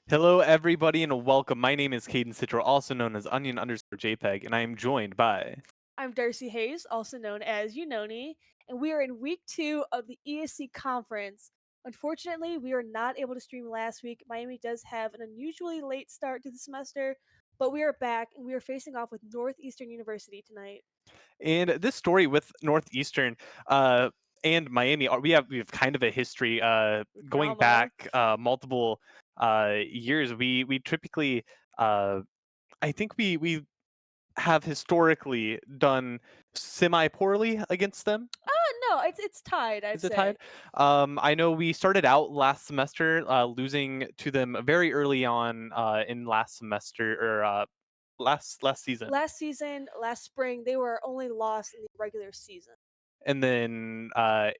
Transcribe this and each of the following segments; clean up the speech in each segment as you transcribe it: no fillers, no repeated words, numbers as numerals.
Hello, everybody, and welcome. My name is Caden Citro, also known as Onion_JPEG, and I am joined by. I'm Darcy Hayes, also known as Unoni, and we are in week 2 of the ESC conference. Unfortunately, we were not able to stream last week. Miami does have an unusually late start to the semester, but we are back and we are facing off with Northeastern University tonight. And this story with Northeastern and Miami, we have kind of a history going Drama. back multiple years. We typically, uh, I think we have historically done semi poorly against them. No, it's tied, I'd Is it say. tied? I know we started out last semester losing to them very early on in last semester or last season, Last season, last spring, they were only lost in the regular season. and then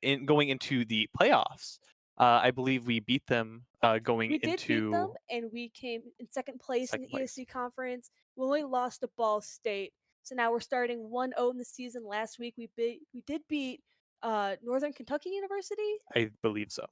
in going into the playoffs, I believe we beat them going We did beat them, into and we came in second place in second the place. ESC conference. We only lost to Ball State, so now we're starting 1-0 in the season. Last week we did beat Northern Kentucky University, I believe so.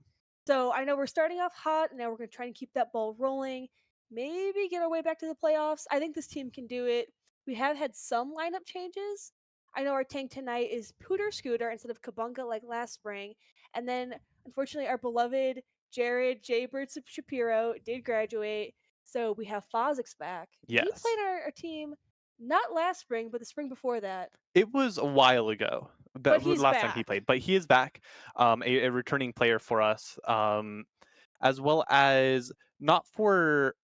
so I know we're starting off hot, and now we're going to try and keep that ball rolling. Maybe get our way back to the playoffs. I think this team can do it. We have had some lineup changes. I know our tank tonight is Pooter Scooter instead of Kabunga like last spring. And then, unfortunately, our beloved Jared J. Bird Shapiro did graduate. So we have Fozzix back. And he Yes, played our team not last spring, but the spring before that. it was a while ago But that the he's last time he back. played, but he is back, a returning player for us, as well as not for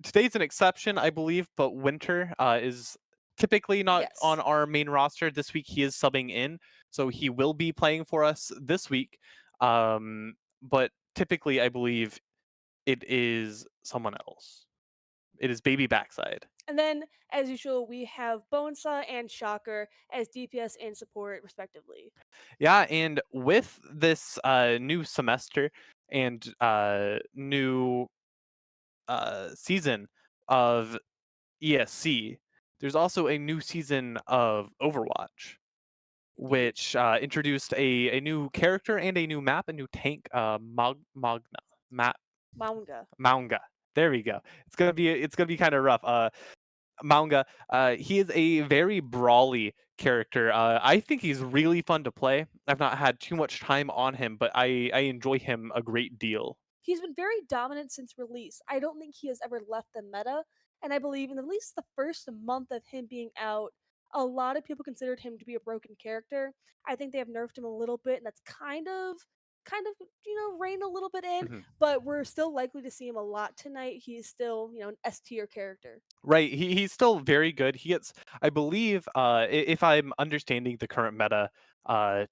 today's an exception, I believe, but Winter is typically not on Yes. our main roster. This week he is subbing in, so he will be playing for us this week. But typically, I believe it is someone else. It is Baby Backside. And then, as usual, we have Bonesaw and Shocker as DPS and support, respectively. Yeah, and with this new semester and new season of ESC, there's also a new season of Overwatch, Indeed. which introduced a new character and a new map, a new tank, Manga. Maunga. There we go. It's gonna be kind of rough. Maunga. He is a very brawly character. I think he's really fun to play. I've not had too much time on him, but I enjoy him a great deal. He's been very dominant since release. I don't think he has ever left the meta, and I believe in at least the first month of him being out, a lot of people considered him to be a broken character. I think they have nerfed him a little bit, and that's kind of reined a little bit in, Mhm. but we're still likely to see him a lot tonight. He's still, an S tier character. Right. He's still very good. He gets, I believe, if I'm understanding the current meta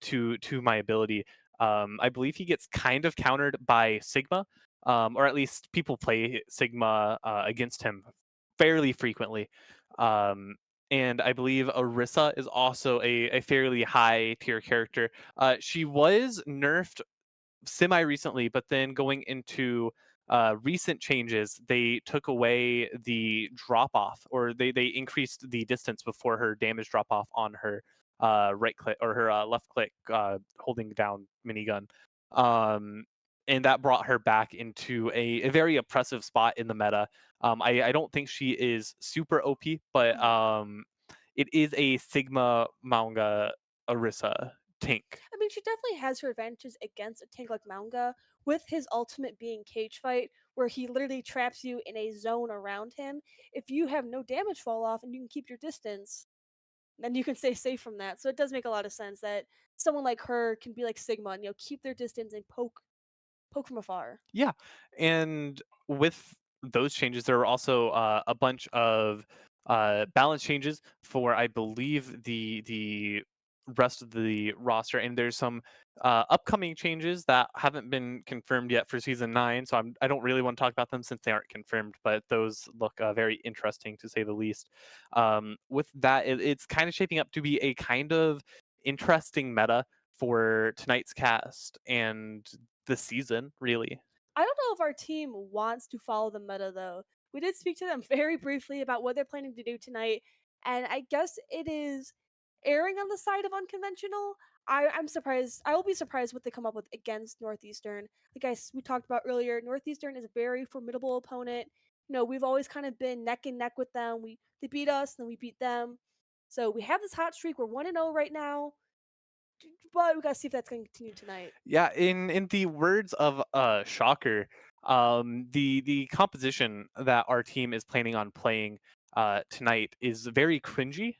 to my ability, I believe he gets kind of countered by Sigma, or at least people play Sigma against him fairly frequently. Um, and I believe Orisa is also a fairly high tier character. She was nerfed semi recently, but then going into recent changes, they took away the drop off, or they increased the distance before her damage drop off on her right click or her left click holding down minigun. Um, and that brought her back into a very oppressive spot in the meta. I don't think she is super OP, but Mhm. it is a Sigma manga Orisa tank. I mean, she definitely has her advantages against a tank like Manga, with his ultimate being Cage Fight, where he literally traps you in a zone around him. If you have no damage fall off and you can keep your distance, then you can stay safe from that. So it does make a lot of sense that someone like her can be like Sigma and keep their distance and poke from afar. Yeah, and with those changes, there were also a bunch of balance changes for, I believe, the rest of the roster, and there's some upcoming changes that haven't been confirmed yet for season 9. So I don't really want to talk about them since they aren't confirmed, but those look very interesting to say the least. With that, it's kind of shaping up to be a kind of interesting meta for tonight's cast and the season, really. I don't know if our team wants to follow the meta though. We did speak to them very briefly about what they're planning to do tonight, and I guess it is erring on the side of unconventional. I'm surprised. I will be surprised what they come up with against Northeastern. Like we talked about earlier, Northeastern is a very formidable opponent. We've always kind of been neck and neck with them. They beat us, then we beat them. So we have this hot streak. We're 1-0 right now, but we gotta see if that's going to continue tonight. Yeah, in the words of Shocker, the composition that our team is planning on playing tonight is very cringy.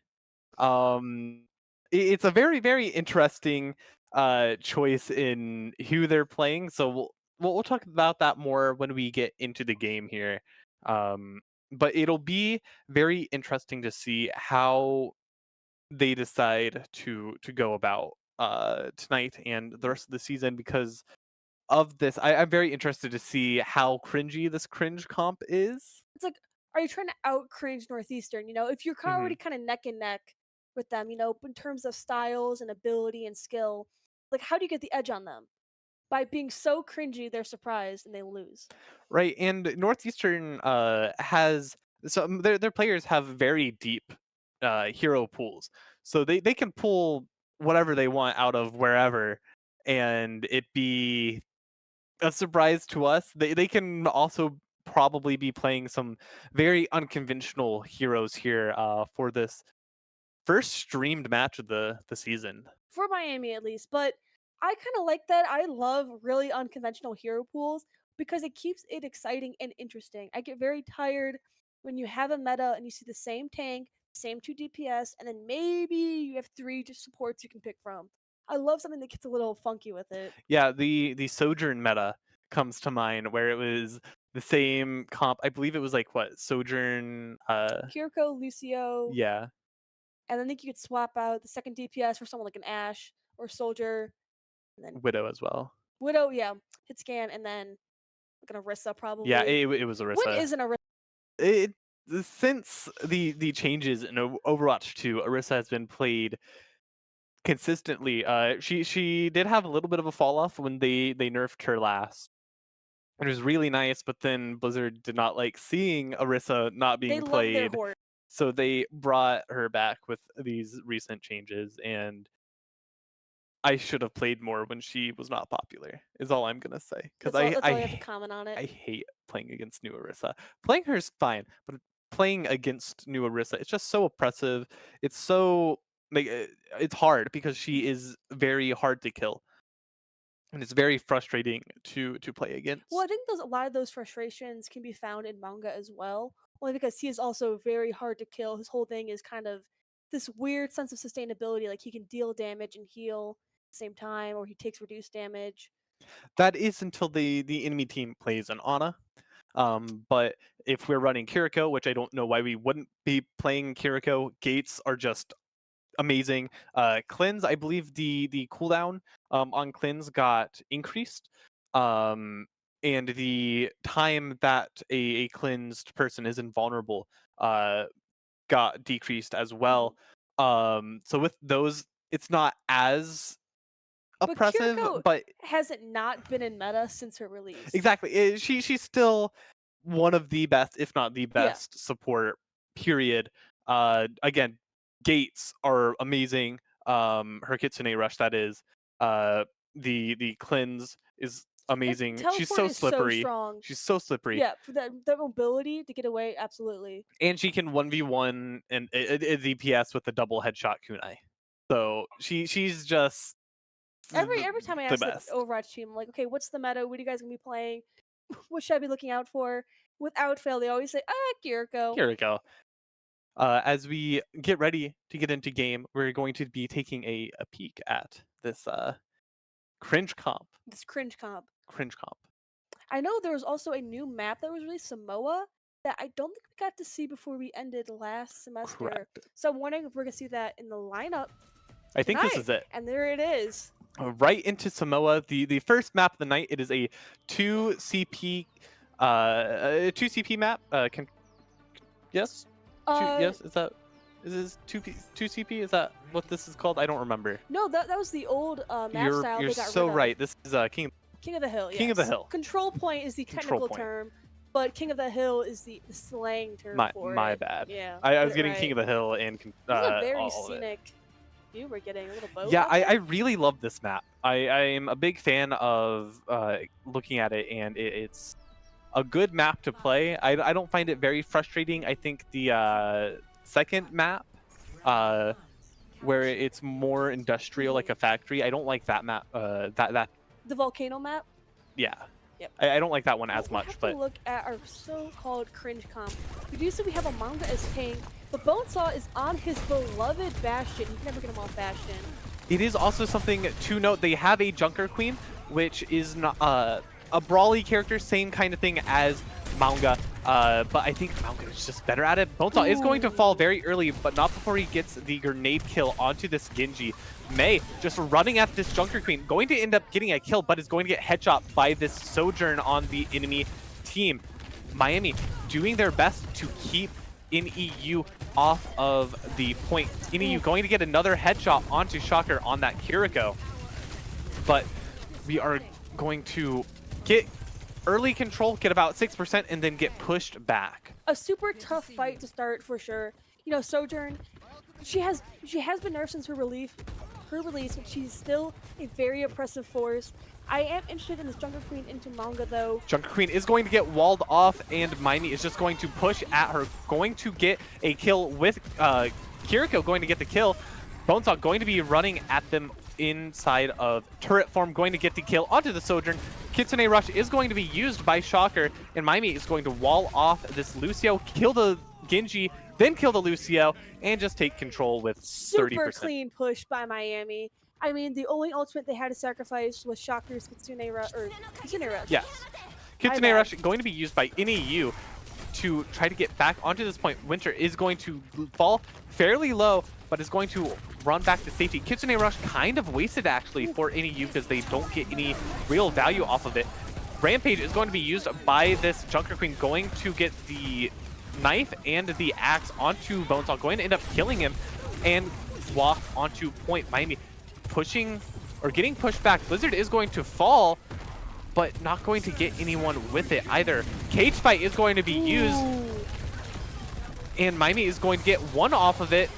It's a very interesting choice in who they're playing. So we'll talk about that more when we get into the game here. Um, but it'll be very interesting to see how they decide to go about tonight and the rest of the season because of this. I'm very interested to see how cringy this cringe comp is. It's like, are you trying to out cringe Northeastern? If you're Hmm. already kind of neck and neck with them, in terms of styles and ability and skill, like how do you get the edge on them? By being so cringy, they're surprised and they lose. Right, and Northeastern has some their players have very deep hero pools, so they can pull whatever they want out of wherever, and it be a surprise to us. They can also probably be playing some very unconventional heroes here for this first streamed match of the season. For Miami at least. But I kind of like that. I love really unconventional hero pools because it keeps it exciting and interesting. I get very tired when you have a meta and you see the same tank, same 2 DPS, and then maybe you have 3 just supports you can pick from. I love something that gets a little funky with it. Yeah, the Sojourn meta comes to mind where it was the same comp. I believe it was like what Sojourn. Kiriko, Lucio, Yeah, and I think you could swap out the second DPS for someone like an Ash or Soldier, and then Widow as well. Widow, yeah, hit scan, and then like an Orisa Yeah, probably. it was When Orisa. isn't Orisa? It since the changes in Overwatch 2, Orisa has been played consistently. She did have a little bit of a fall off when they nerfed her last. It was really nice, but then Blizzard did not like seeing Orisa not They being love their played, horde. so they brought her back with these recent changes. And I should have played more when she was not popular. Is all I'm gonna say. Because That's all you have to comment on it. I hate playing against new Orisa. Playing her is fine, but playing against new Orisa, it's just so oppressive. It's so like it's hard because she is very hard to kill, and it's very frustrating to play Well, I against. think a lot of those frustrations can be found in manga as well, only because he is also very hard to kill. His whole thing is kind of this weird sense of sustainability, like he can deal damage and heal at the same time, or he takes reduced damage. That is until the enemy team plays an Ana. But if we're running Kiriko, which I don't know why we wouldn't be playing Kiriko, gates are just amazing. Cleanse, I believe the cooldown on cleanse got increased. Um, and the time that a cleansed person is invulnerable got decreased as well. So with those, it's not as But oppressive, Kiriko but hasn't not been in meta since her release. exactly, she's still one of the best, if not the Yeah. best support. Period. Again, gates are amazing. Her Kitsune Rush, that is. The cleanse is And amazing. She's teleport so is so slippery. strong. She's so slippery, Yeah, for that mobility to get away, absolutely. and she can 1v1 and DPS with the double headshot kunai. So she's just Every time I the ask the best. Overwatch team, like, okay, what's the meta? What are you guys gonna be playing? What should I be looking out for? Without fail, they always say, Kiriko. Here we go. As we get ready to get into game, we're going to be taking a peek at this cringe comp. This cringe comp. Cringe comp. I know there was also a new map that was released, Samoa, that I don't think we got to see before we ended last semester. Correct. So I'm wondering if we're gonna see that in the lineup I think this tonight. is it. And there it is. Right into Samoa. The first map of the night. It is a 2CP map. Yes? Yes, is this 2CP? Is that what this is called? I don't remember. No, that was the old map You're style. you're they got so rid of. right. This is King of the Hill. King of the yes. Hill. Control point is the Control technical point. term, but King of the Hill is the slang term for my it. bad. Yeah, I was get it getting right. King of the Hill and This is a very all of it. scenic view we're getting. A little boat. Yeah, out there. I really love this map. I'm a big fan of looking at it, and it's a good map to play. I don't find it very frustrating. I think the second map, where it's more industrial, like a factory, I don't like that map. That The volcano map. yeah. Yep. I don't like that one as We much, have but to look at our so-called cringe comp. We do see we have a manga as king, but Bonesaw is on his beloved Bastion. You can never get him off Bastion. it is also something to note. They have a Junker Queen, which is not a brawly character, same kind of thing as Manga. But I think Manga is just better at it. Bonesaw is going to fall very early, but not before he gets the grenade kill onto this Genji. Mei just running at this Junker Queen, going to end up getting a kill, but is going to get headshot by this Sojourn on the enemy team. Miami doing their best to keep NEU off of the point. NEU going to get another headshot onto Shocker on that Kiriko. But we are going to get early control, get about 6%, and then get pushed back. A super tough fight to start for sure. You know, Sojourn, she has been nerfed since her release, but she's still a very oppressive force. I am interested in this Junker Queen into manga though. Junker Queen is going to get walled off, and Miami is just going to push at her, going to get a kill with Kiriko going to get the kill. Bonesaw going to be running at them inside of turret form, going to get the kill onto the Sojourn. Kitsune Rush is going to be used by Shocker, and Miami is going to wall off this Lucio, kill the Genji, then kill the Lucio, and just take control with 30%. Super clean push by Miami. I mean, the only ultimate they had to sacrifice was Shocker's Kitsune Rush. Yes. Kitsune Rush going to be used by NEU to try to get back onto this point. Winter is going to fall fairly low, but is going to run back to safety. Kitsune Rush kind of wasted actually for NEU because they don't get any real value off of it. Rampage is going to be used by this Junker Queen, going to get the knife and the axe onto Bonesaw, going to end up killing him and walk onto point. Miami pushing or getting pushed back. Blizzard is going to fall, but not going to get anyone with it either. Cage fight is going to be used, and Miami is going to get one off of it.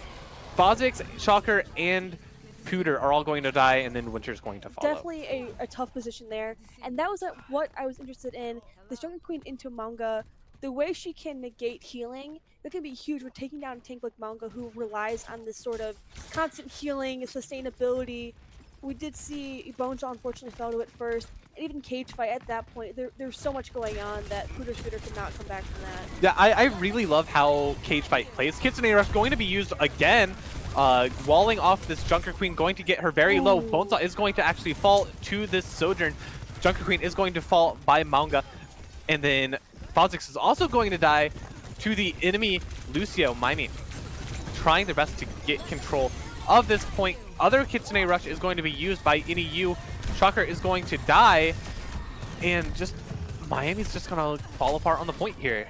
Kha'Zix, Shocker, and Pooter are all going to die, and then Winter's going to follow. Definitely a tough position there, and that was what I was interested in. This Junker Queen into manga, the way she can negate healing, that can be huge. We're taking down a tank like Manga who relies on this sort of constant healing, sustainability. We did see Bonesaw unfortunately fell to it first, and even Cage fight at that point. There's so much going on that Pooter Scooter could not come back from that. Yeah, I really love how Cage fight plays. Kitsune Rush going to be used again, walling off this Junker Queen, going to get her very low. Bonesaw is going to actually fall to this Sojourn. Junker Queen is going to fall by Manga, and then Kha'Zix is also going to die to the enemy Lucio. Miami trying their best to get control of this point. Other Kitsune Rush is going to be used by NEU. Shocker is going to die, and just Miami's just gonna fall apart on the point here.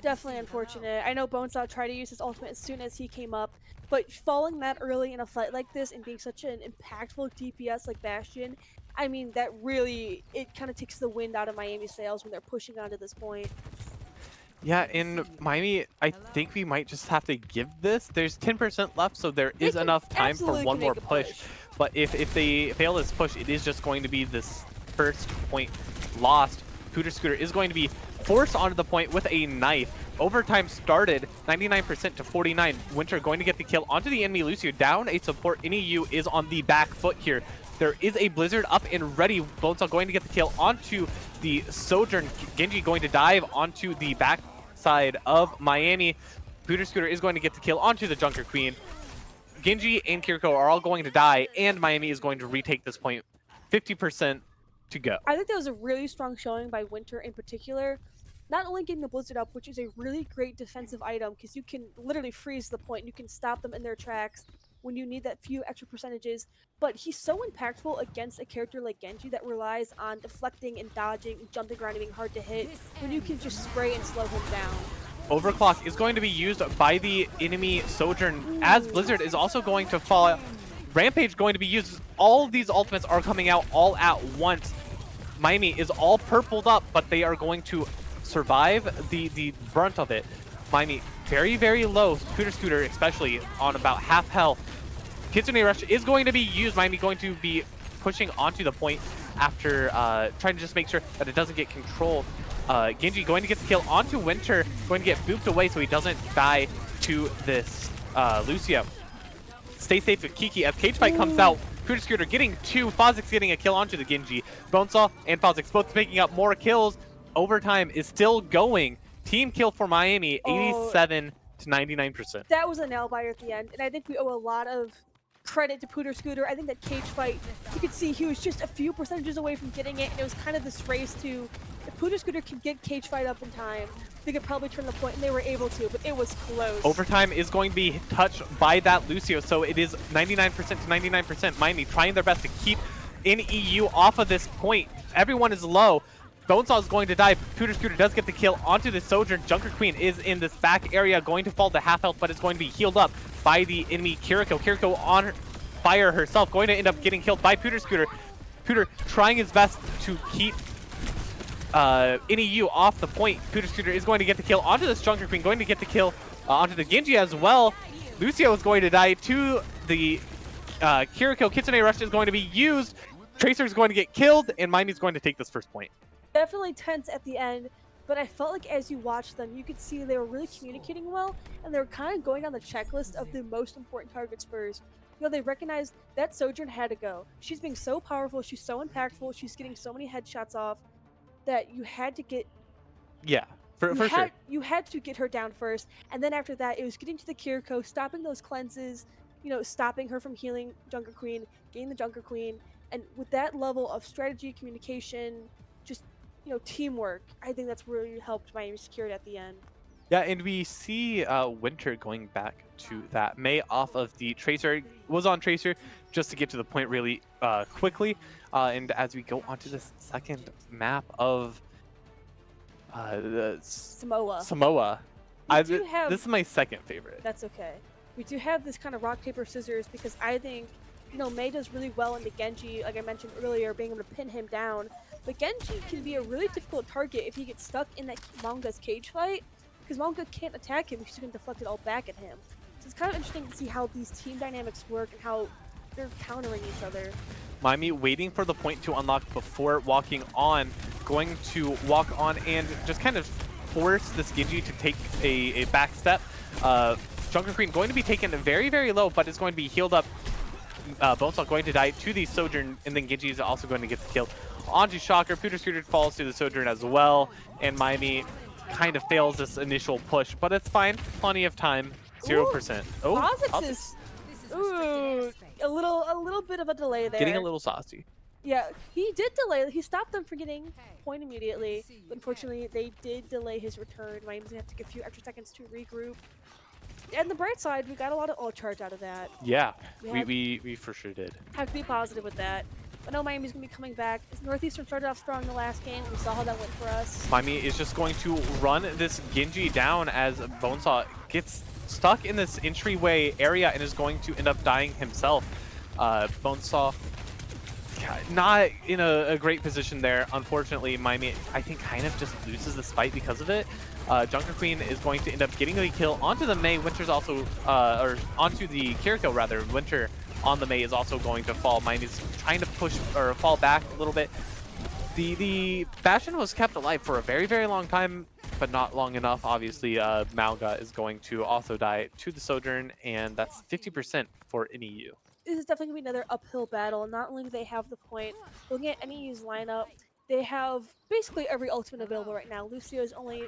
Definitely unfortunate. I know Bonesaw tried to use his ultimate as soon as he came up, but falling that early in a fight like this and being such an impactful DPS like Bastion, I mean, that really, it kind of takes the wind out of Miami's sails when they're pushing on to this point. Yeah, in Miami, I think we might just have to give this. There's 10% left, so there They is can enough time for absolutely one can more make a push. push. But if they fail this push, it is just going to be this first point lost. Pooter Scooter is going to be forced onto the point with a knife. Overtime started 99% to 49. Winter going to get the kill onto the enemy Lucio. Down a support. NEU is on the back foot here. There is a Blizzard up and ready. Bonesaw going to get the kill onto the Sojourn. Genji going to dive onto the back side of Miami. Pooter Scooter is going to get the kill onto the Junker Queen. Genji and Kiriko are all going to die, and Miami is going to retake this point. 50% to go. I think that was a really strong showing by Winter in particular. Not only getting the Blizzard up, which is a really great defensive item because you can literally freeze the point, you can stop them in their tracks when you need that few extra percentages, but he's so impactful against a character like Genji that relies on deflecting and dodging and jumping around and being hard to hit when you can just spray and slow him down. Overclock is going to be used by the enemy Sojourn as Blizzard is also going to fall out. Rampage going to be used. All of these ultimates are coming out all at once. Miami is all purpled up, but they are going to survive the brunt of it. Miami very, very low. Scooter especially on about half health. Kitsune Rush is going to be used. Miami going to be pushing onto the point after trying to just make sure that it doesn't get controlled. Genji going to get the kill onto Winter, going to get booped away so he doesn't die to this Lucio. Stay safe with Kiki as Cage Fight comes out. Pooter Scooter getting 2, Fozix getting a kill onto the Genji. Bonesaw and Fozix both picking up more kills. Overtime is still going. Team kill for Miami, 87 to 99%. That was a nail biter at the end, and I think we owe a lot of credit to Pooter Scooter. I think that Cage Fight, you could see he was just a few percentages away from getting it, and it was kind of this race to, if Pooter Scooter could get Cage Fight up in time, they could probably turn the point, and they were able to, but it was close. Overtime is going to be touched by that Lucio, so it is 99% to 99%. Miami trying their best to keep NEU off of this point. Everyone is low. Bonesaw is going to die. Pooter Scooter does get the kill onto the Sojourn. Junker Queen is in this back area, going to fall to half health, but it's going to be healed up by the enemy Kiriko. Kiriko on fire herself, going to end up getting killed by Pooter Scooter. Pooter trying his best to keep NEU off the point. Pooter Scooter is going to get the kill onto this Junker Queen, going to get the kill onto the Genji as well. Lucio is going to die to the Kiriko. Kitsune Rush is going to be used. Tracer is going to get killed, and Miami is going to take this first point. Definitely tense at the end, but I felt like as you watched them, you could see they were really communicating well, and they were kind of going down the checklist of the most important targets first. You know, they recognized that Sojourn had to go. She's being so powerful, she's so impactful, she's getting so many headshots off that you had to get... Yeah, for sure. You had to get her down first, and then after that, it was getting to the Kiriko, stopping those cleanses, you know, stopping her from healing Junker Queen, getting the Junker Queen, and with that level of strategy, communication, just, you know, teamwork, I think that's really helped Miami secure it at the end. Yeah, and we see Winter going back to that. May off of the Tracer, was on Tracer just to get to the point really quickly. And as we go onto this second map of Samoa. This is my second favorite. That's okay. We do have this kind of rock, paper, scissors because I think, you know, May does really well into Genji, like I mentioned earlier, being able to pin him down. But Genji can be a really difficult target if he gets stuck in that Manga's cage fight, because Manga can't attack him because he can deflect it all back at him. So it's kind of interesting to see how these team dynamics work and how they're countering each other. Miami waiting for the point to unlock before walking on, going to walk on and just kind of force this Genji to take a back step. Junker Queen going to be taken very, very low, but it's going to be healed up. Bonesaw going to die to the Sojourn, and then Genji is also going to get the kill onto Shocker. Pooter Scooter falls to the Sojourn as well, and Miami kind of fails this initial push, but it's fine. Plenty of time. 0%. Oh, Fozix is a little bit of a delay there. Getting a little saucy. Yeah, he did delay. He stopped them from getting point immediately, but unfortunately, they did delay his return. Miami's gonna have to take a few extra seconds to regroup. And the bright side, we got a lot of ult charge out of that. Yeah, we for sure did. Have to be positive with that. I know Miami's going to be coming back. Northeastern started off strong in the last game. We saw how that went for us. Miami is just going to run this Genji down as Bonesaw gets stuck in this entryway area and is going to end up dying himself. Bonesaw not in a great position there. Unfortunately, Miami, I think, kind of just loses this fight because of it. Junker Queen is going to end up getting the kill onto the Mei. Winter's also, or onto the Kiriko rather. Winter on the Mei is also going to fall. Miami's trying to push or fall back a little bit. The Bastion was kept alive for a very, very long time, but not long enough. Obviously, Malga is going to also die to the Sojourn, and that's 50% for NEU. This is definitely going to be another uphill battle. Not only do they have the point, looking at NEU's lineup, they have basically every ultimate available right now. Lucio is only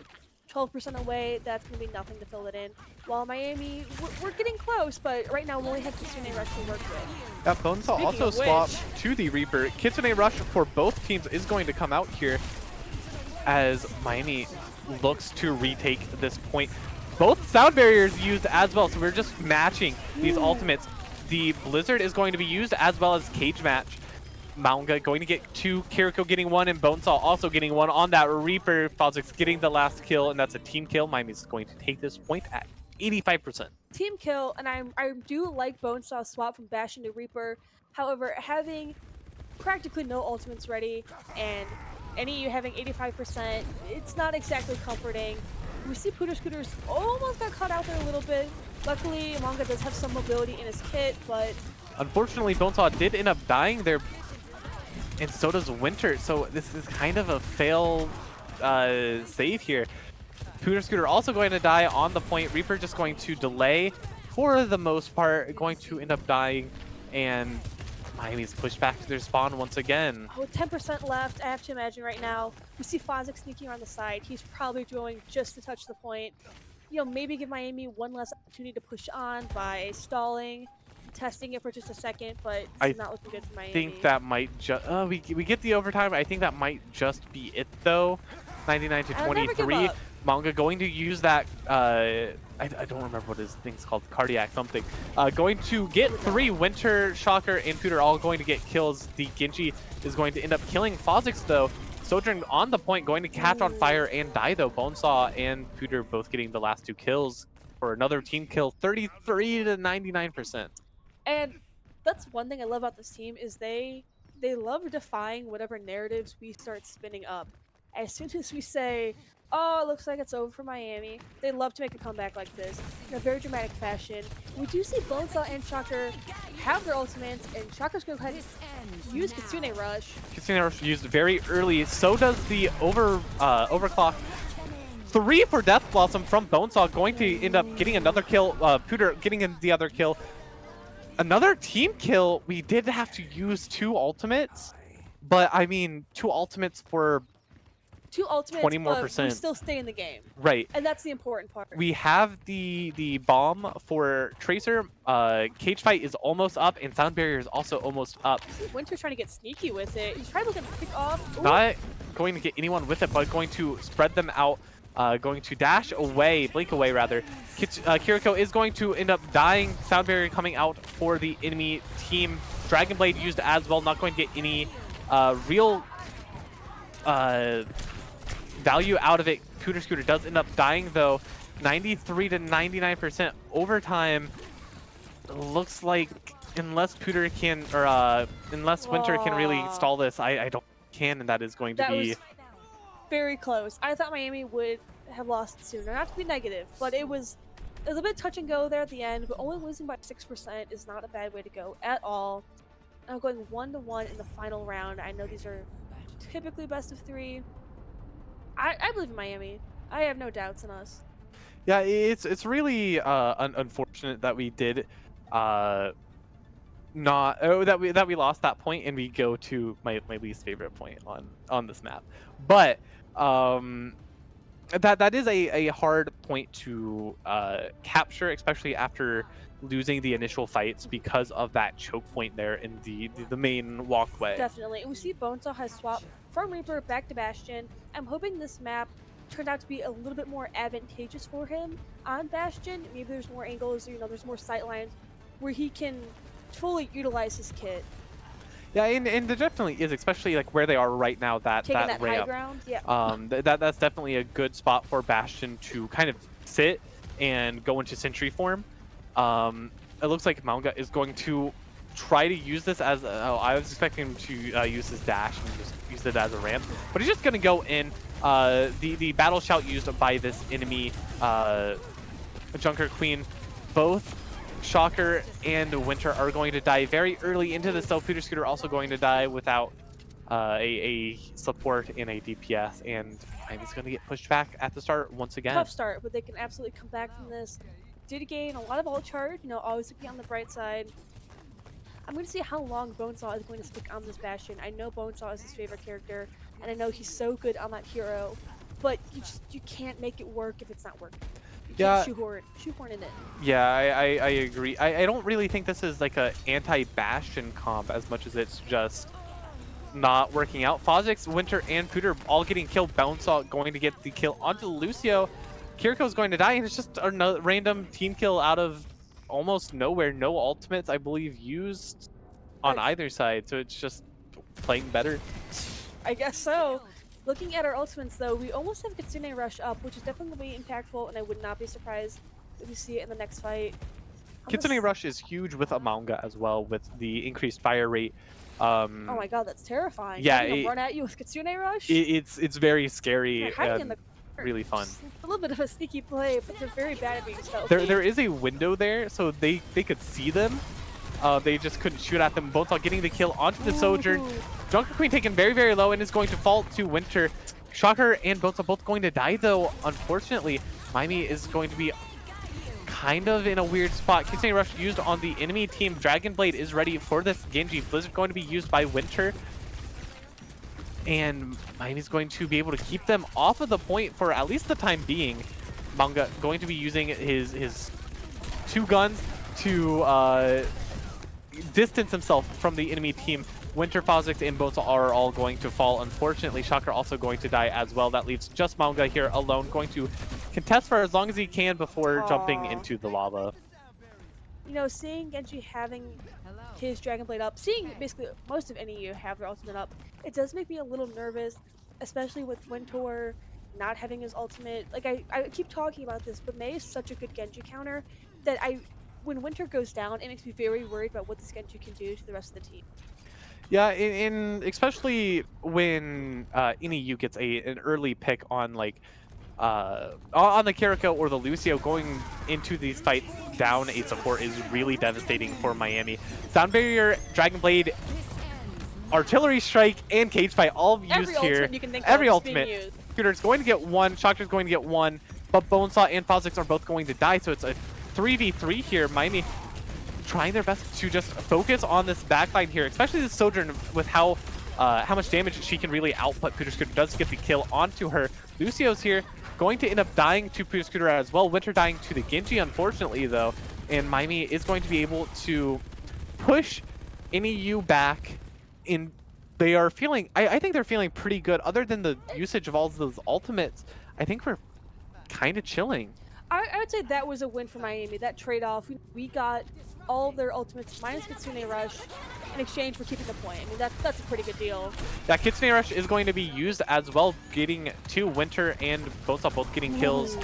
12% away. That's going to be nothing to fill it in. While Miami, we're getting close, but right now we only have Kitsune Rush to work with. Bonesaw also swapped to the Reaper. Kitsune Rush for both teams is going to come out here as Miami looks to retake this point. Both sound barriers used as well, so we're just matching these ultimates. The Blizzard is going to be used as well as Cage Match. Maunga going to get 2, Kiriko getting 1, and Bonesaw also getting 1 on that Reaper. Fozix getting the last kill, and that's a team kill. Miami's going to take this point at 85%. Team kill, and I do like Bonesaw's swap from Bastion to Reaper. However, having practically no ultimates ready and NEU having 85%, it's not exactly comforting. We see Pooter Scooters almost got caught out there a little bit. Luckily, Manga does have some mobility in his kit, but unfortunately, Bonesaw did end up dying there, and so does Winter. So this is kind of a fail save here. Pooter Scooter also going to die on the point. Reaper just going to delay for the most part, going to end up dying, and Miami's pushed back to their spawn once again. With 10% left, I have to imagine right now, we see Fozzik sneaking around the side. He's probably going just to touch the point. You know, maybe give Miami one less opportunity to push on by stalling, testing it for just a second, but it's not looking good for Miami. I think that might just... we get the overtime. I think that might just be it, though. 99 to 23. Manga going to use that... I don't remember what his thing's called. Cardiac something. Going to get 3. Winter, Shocker, and Pooter all going to get kills. The Genji is going to end up killing Fozix, though. Sojourn on the point, going to catch on fire and die, though. Bonesaw and Pooter both getting the last 2 kills for another team kill, 33 to 99%. And that's one thing I love about this team is they love defying whatever narratives we start spinning up. As soon as we say, oh, it looks like it's over for Miami, they love to make a comeback like this in a very dramatic fashion. We do see Bonesaw and Shocker have their ultimates, and Shocker's going to go ahead and use Kitsune Rush. Kitsune Rush used very early. So does the overclock. 3 for Death Blossom from Bonesaw, going to end up getting another kill. Pooter getting the other kill. Another team kill. We did have to use 2 ultimates, but I mean, 2 ultimates for 2 ultimates, 20 more but percent. we still stay in the game. Right. And that's the important part. We have the bomb for Tracer. Cage Fight is almost up, and Sound Barrier is also almost up. Winter's trying to get sneaky with it. He's trying to look at pick off. Ooh. Not going to get anyone with it, but going to spread them out. Going to dash away, blink away rather. Kiriko is going to end up dying. Sound Barrier coming out for the enemy team. Dragon Blade used as well, not going to get any real value out of it. Pooter Scooter does end up dying though. 93 to 99% overtime. Looks like unless Pooter can, or unless Winter can really stall this, I don't can, and that is going to be very close. I thought Miami would have lost sooner. Not to be negative, but it was a bit touch and go there at the end, but only losing by 6% is not a bad way to go at all. I'm going 1-1 in the final round. I know these are typically best of 3. I believe in Miami. I have no doubts in us. Yeah, it's really unfortunate that we did that we lost that point, and we go to my least favorite point on this map. But that is a hard point to capture, especially after losing the initial fights because of that choke point there in the main walkway. Definitely. And we see Bonesaw has swapped from Reaper back to Bastion. I'm hoping this map turned out to be a little bit more advantageous for him on Bastion. Maybe there's more angles, there's more sight lines where he can fully utilize his kit. Yeah, and there definitely is, especially like where they are right now. Taking That that high ramp, ground, yeah. that's definitely a good spot for Bastion to kind of sit and go into Sentry form. It looks like Manga is going to try to use this as oh, I was expecting him to use his dash and just use it as a ramp, but he's just going to go in. The battle shout used by this enemy Junker Queen, both Shocker and Winter are going to die very early into the self. Peter Scooter also going to die without a support and a DPS, and he's going to get pushed back at the start once again. Tough start, but they can absolutely come back from this. Did gain a lot of ult charge, you know, always looking on the bright side. I'm going to see how long Bonesaw is going to stick on this Bastion. I know Bonesaw is his favorite character, and I know he's so good on that hero, but you can't make it work if it's not working. You Yeah. can't shoehorn in it. Yeah, I agree. I don't really think this is like a anti-Bastion comp as much as it's just not working out. Fozix, Winter, and Pooter all getting killed. Bonesaw going to get the kill onto Lucio. Kiriko's going to die, and it's just a random team kill out of almost nowhere. No ultimates, I believe, used on either side, so it's just playing better. I guess so. Looking at our ultimates, though, we almost have Kitsune Rush up, which is definitely going to be impactful, and I would not be surprised if we see it in the next fight. Kitsune Rush is huge with a manga as well, with the increased fire rate. Oh my god, that's terrifying. Yeah, run at you with Kitsune Rush? It's very scary. They're hiding in the really fun. Just a little bit of a sneaky play, but they're very bad at being stealthy. There is a window there, so they could see them. They just couldn't shoot at them. Bonesaw getting the kill onto the Sojourn. Junker Queen taken very, very low and is going to fall to Winter. Shocker and Bonesaw both going to die, though. Unfortunately, Miami is going to be kind of in a weird spot. Kitsune Rush used on the enemy team. Dragon Blade is ready for this Genji. Blizzard going to be used by Winter. And Miami's going to be able to keep them off of the point for at least the time being. Manga going to be using his two guns to distance himself from the enemy team. Winter, Fozix, and Bonesaw are all going to fall. Unfortunately, Shocker also going to die as well. That leaves just Manga here alone, going to contest for as long as he can before jumping into the lava. You know, seeing Genji having his Dragon Blade up, seeing basically most of NEU have their ultimate up, it does make me a little nervous, especially with Winter not having his ultimate. Like, I keep talking about this, but Mei is such a good Genji counter that when Winter goes down, it makes me very worried about what this Genji can do to the rest of the team. Yeah, especially when NEU gets an early pick on like on the Kiriko or the Lucio, going into these fights down a support is really devastating for Miami. Sound Barrier, Dragon Blade, Artillery Strike, and Cage Fight all used here. Every ultimate. Scooter's going to get one, Shocker's going to get one, but Bonesaw and Fozix are both going to die, so it's a 3v3 here. Miami trying their best to just focus on this backline here, especially the Sojourn with how much damage she can really output. Peter Scooter does get the kill onto her. Lucio's here, going to end up dying to Peter Scooter as well. Winter dying to the Genji, unfortunately, though. And Miami is going to be able to push NEU back in. They are feeling, I think they're feeling pretty good. Other than the usage of all of those ultimates, I think we're kind of chilling. I would say that was a win for Miami. That trade-off, we got all of their ultimates minus Kitsune Rush in exchange for keeping the point. I mean, that's a pretty good deal. That Kitsune Rush is going to be used as well, getting two Winter and Bonesaw both getting kills.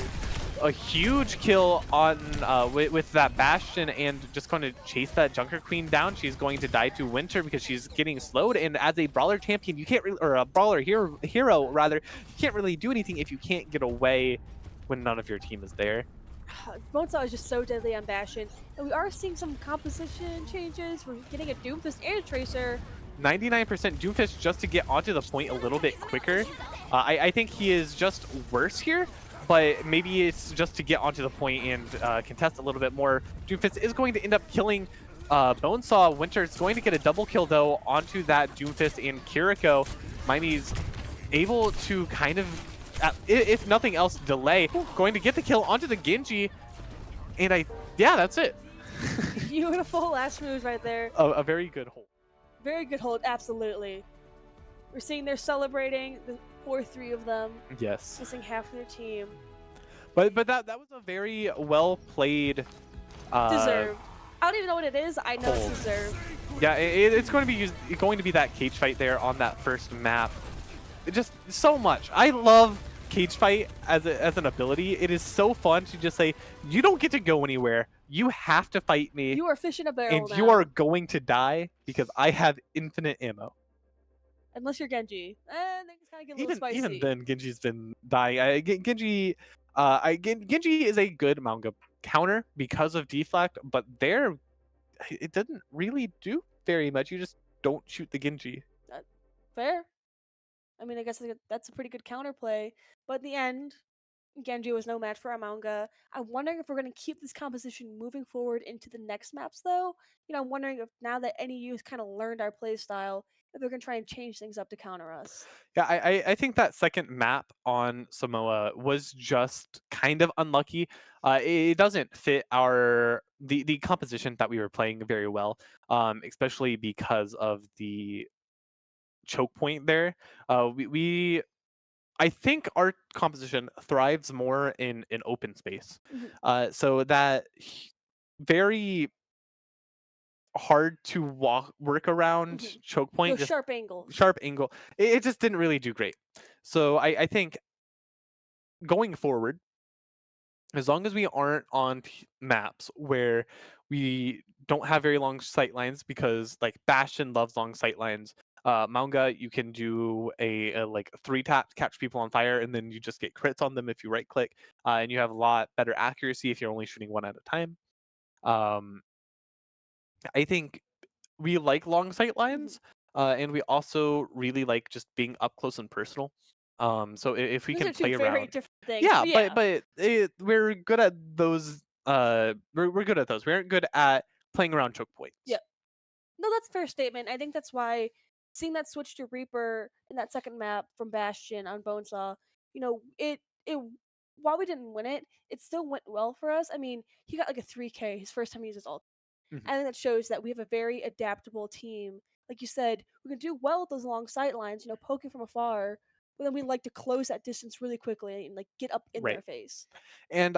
A huge kill on with that Bastion, and just going to chase that Junker Queen down. She's going to die to Winter because she's getting slowed, and as a brawler champion, you can't or a brawler hero rather, you can't really do anything if you can't get away when none of your team is there. Bonesaw is just so deadly on Bastion, and we are seeing some composition changes. We're getting a Doomfist and a Tracer. 99% Doomfist just to get onto the point a little bit quicker. I think he is just worse here, but maybe it's just to get onto the point and contest a little bit more. Doomfist is going to end up killing Bonesaw. Winter is going to get a double kill, though, onto that Doomfist and Kiriko. Miami's able to kind of, if nothing else, delay. Going to get the kill onto the Genji, and yeah, that's it. Beautiful last moves right there. A very good hold. Very good hold, absolutely. We're seeing they're celebrating, the 4-3 of them. Yes. Missing half of their team. But that was a very well played. Deserved. I don't even know what it is. I know it's Cold. deserved. Yeah, it's going to be going to be that cage fight there on that first map. Just so much. I love cage fight as an ability. It is so fun to just say you don't get to go anywhere. You have to fight me, You are fish in a barrel and you are now. going to die because I have infinite ammo. Unless you're Genji. Things kind of get a little Even spicy. then, Genji's been dying. Genji, Genji is a good manga counter because of deflect, but there it didn't really do very much. You just don't shoot the Genji. Uh, Fair. I mean, I guess that's a pretty good counterplay. But in the end, Genji was no match for our manga. I'm wondering if we're going to keep this composition moving forward into the next maps, though. I'm wondering if now that NEU's kind of learned our play style, if they're going to try and change things up to counter us. Yeah, I think that second map on Samoa was just kind of unlucky. It doesn't fit the composition that we were playing very well, especially because of the choke point there. We I think our composition thrives more in open space. Hmm. So that very hard to work around Hmm. choke point, Those just sharp angles. sharp angle. It just didn't really do great. So I think going forward, as long as we aren't on maps where we don't have very long sight lines, because like Bastion loves long sight lines. Manga, you can do a like 3 tap to catch people on fire, and then you just get crits on them if you right click, and you have a lot better accuracy if you're only shooting one at a time. Um, I think we like long sight Hmm. lines, and we also really like just being up close and personal. So if we Those can are two play very around, different things, yeah, but yeah. we're good at those. We're good at those. We aren't good at playing around choke points. Yep. No, that's a fair statement. I think that's why seeing that switch to Reaper in that second map from Bastion on Bonesaw, it while we didn't win it, it still went well for us. I mean, he got like a 3K his first time he used his ult. Mhm. I think that shows that we have a very adaptable team. Like you said, we can do well with those long sight lines, poking from afar, but then we like to close that distance really quickly and like get up in Right. their face. And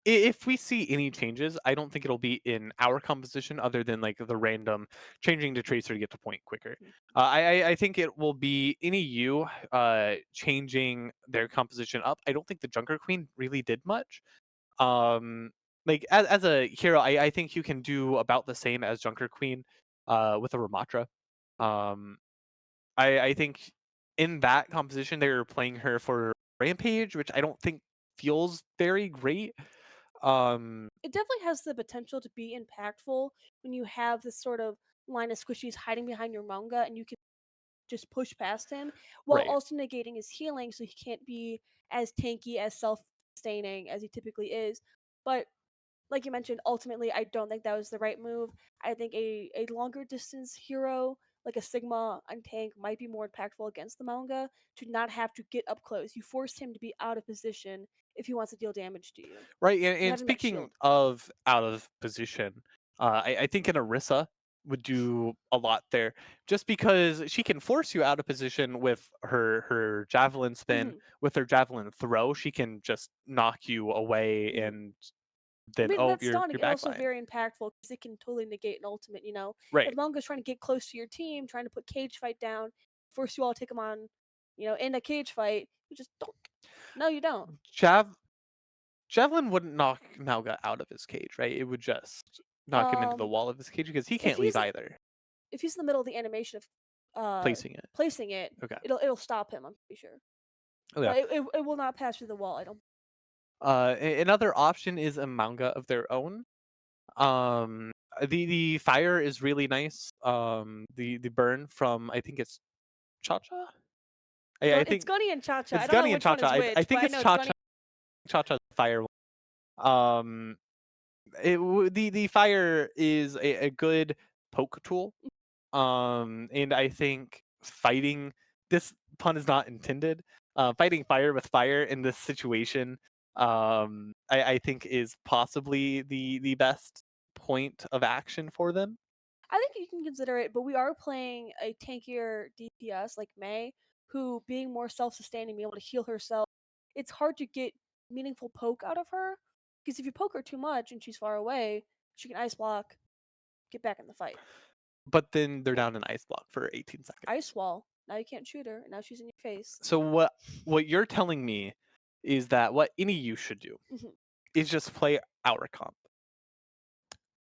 if we see any changes, I don't think it'll be in our composition other than like the random changing to tracer to get to point quicker. Mhm. I think it will be any you changing their composition up. I don't think the Junker Queen really did much. Um, like as a hero, I think you can do about the same as Junker Queen with a Ramatra. Um, I think in that composition they were playing her for Rampage, which I don't think feels very great. Um, It definitely has the potential to be impactful when you have this sort of line of squishies hiding behind your manga and you can just push past him while right. also negating his healing so he can't be as tanky, as self sustaining as he typically is. But like you mentioned, ultimately I don't think that was the right move. I think a longer distance hero like a Sigma on tank might be more impactful against the manga to not have to get up close. You forced him to be out of position if he wants to deal damage to you. Right, And and having that speaking shield. of out of position, I think an Orisa would do a lot there, just because she can force you out of position with her javelin spin, Hmm. with her javelin throw. She can just knock you away, Hmm. and I then mean, oh, that you're stunning is also backline. very impactful because it can totally negate an ultimate. If Right, Mongo's trying to get close to your team, trying to put cage fight down, force you all to take him on, in a cage fight, you just don't. No, you don't. Jav javelin wouldn't knock Malga out of his cage, right? It would just knock him into the Um, wall of his cage because he if can't leave he's either. if he's in the middle of the animation of Placing it. placing it, Okay. it'll stop him. I'm pretty sure, Okay. but it will not pass through the wall. I don't. Another option is a manga of their own. The fire is really nice. The burn from, I think it's Cha Cha. I It's think Gunny and Cha Cha. I it's don't know Gunny and which Cha one is Cha. I which, but think I it's know it's Cha Gunny. Cha. Cha Cha's fire. Um, the fire is a good poke tool. And I think fighting, this pun is not intended. Fighting fire with fire in this situation, I think is possibly the best point of action for them. I think you can consider it, but we are playing a tankier DPS like May, who being more self-sustaining, being able to heal herself. It's hard to get meaningful poke out of her because if you poke her too much and she's far away, She can ice block, get back in the fight. But then they're down an ice block for 18 seconds. Ice wall. Now you can't shoot her. And now she's in your face. So what you're telling me is that what any of you should do Mhm. is just play our comp.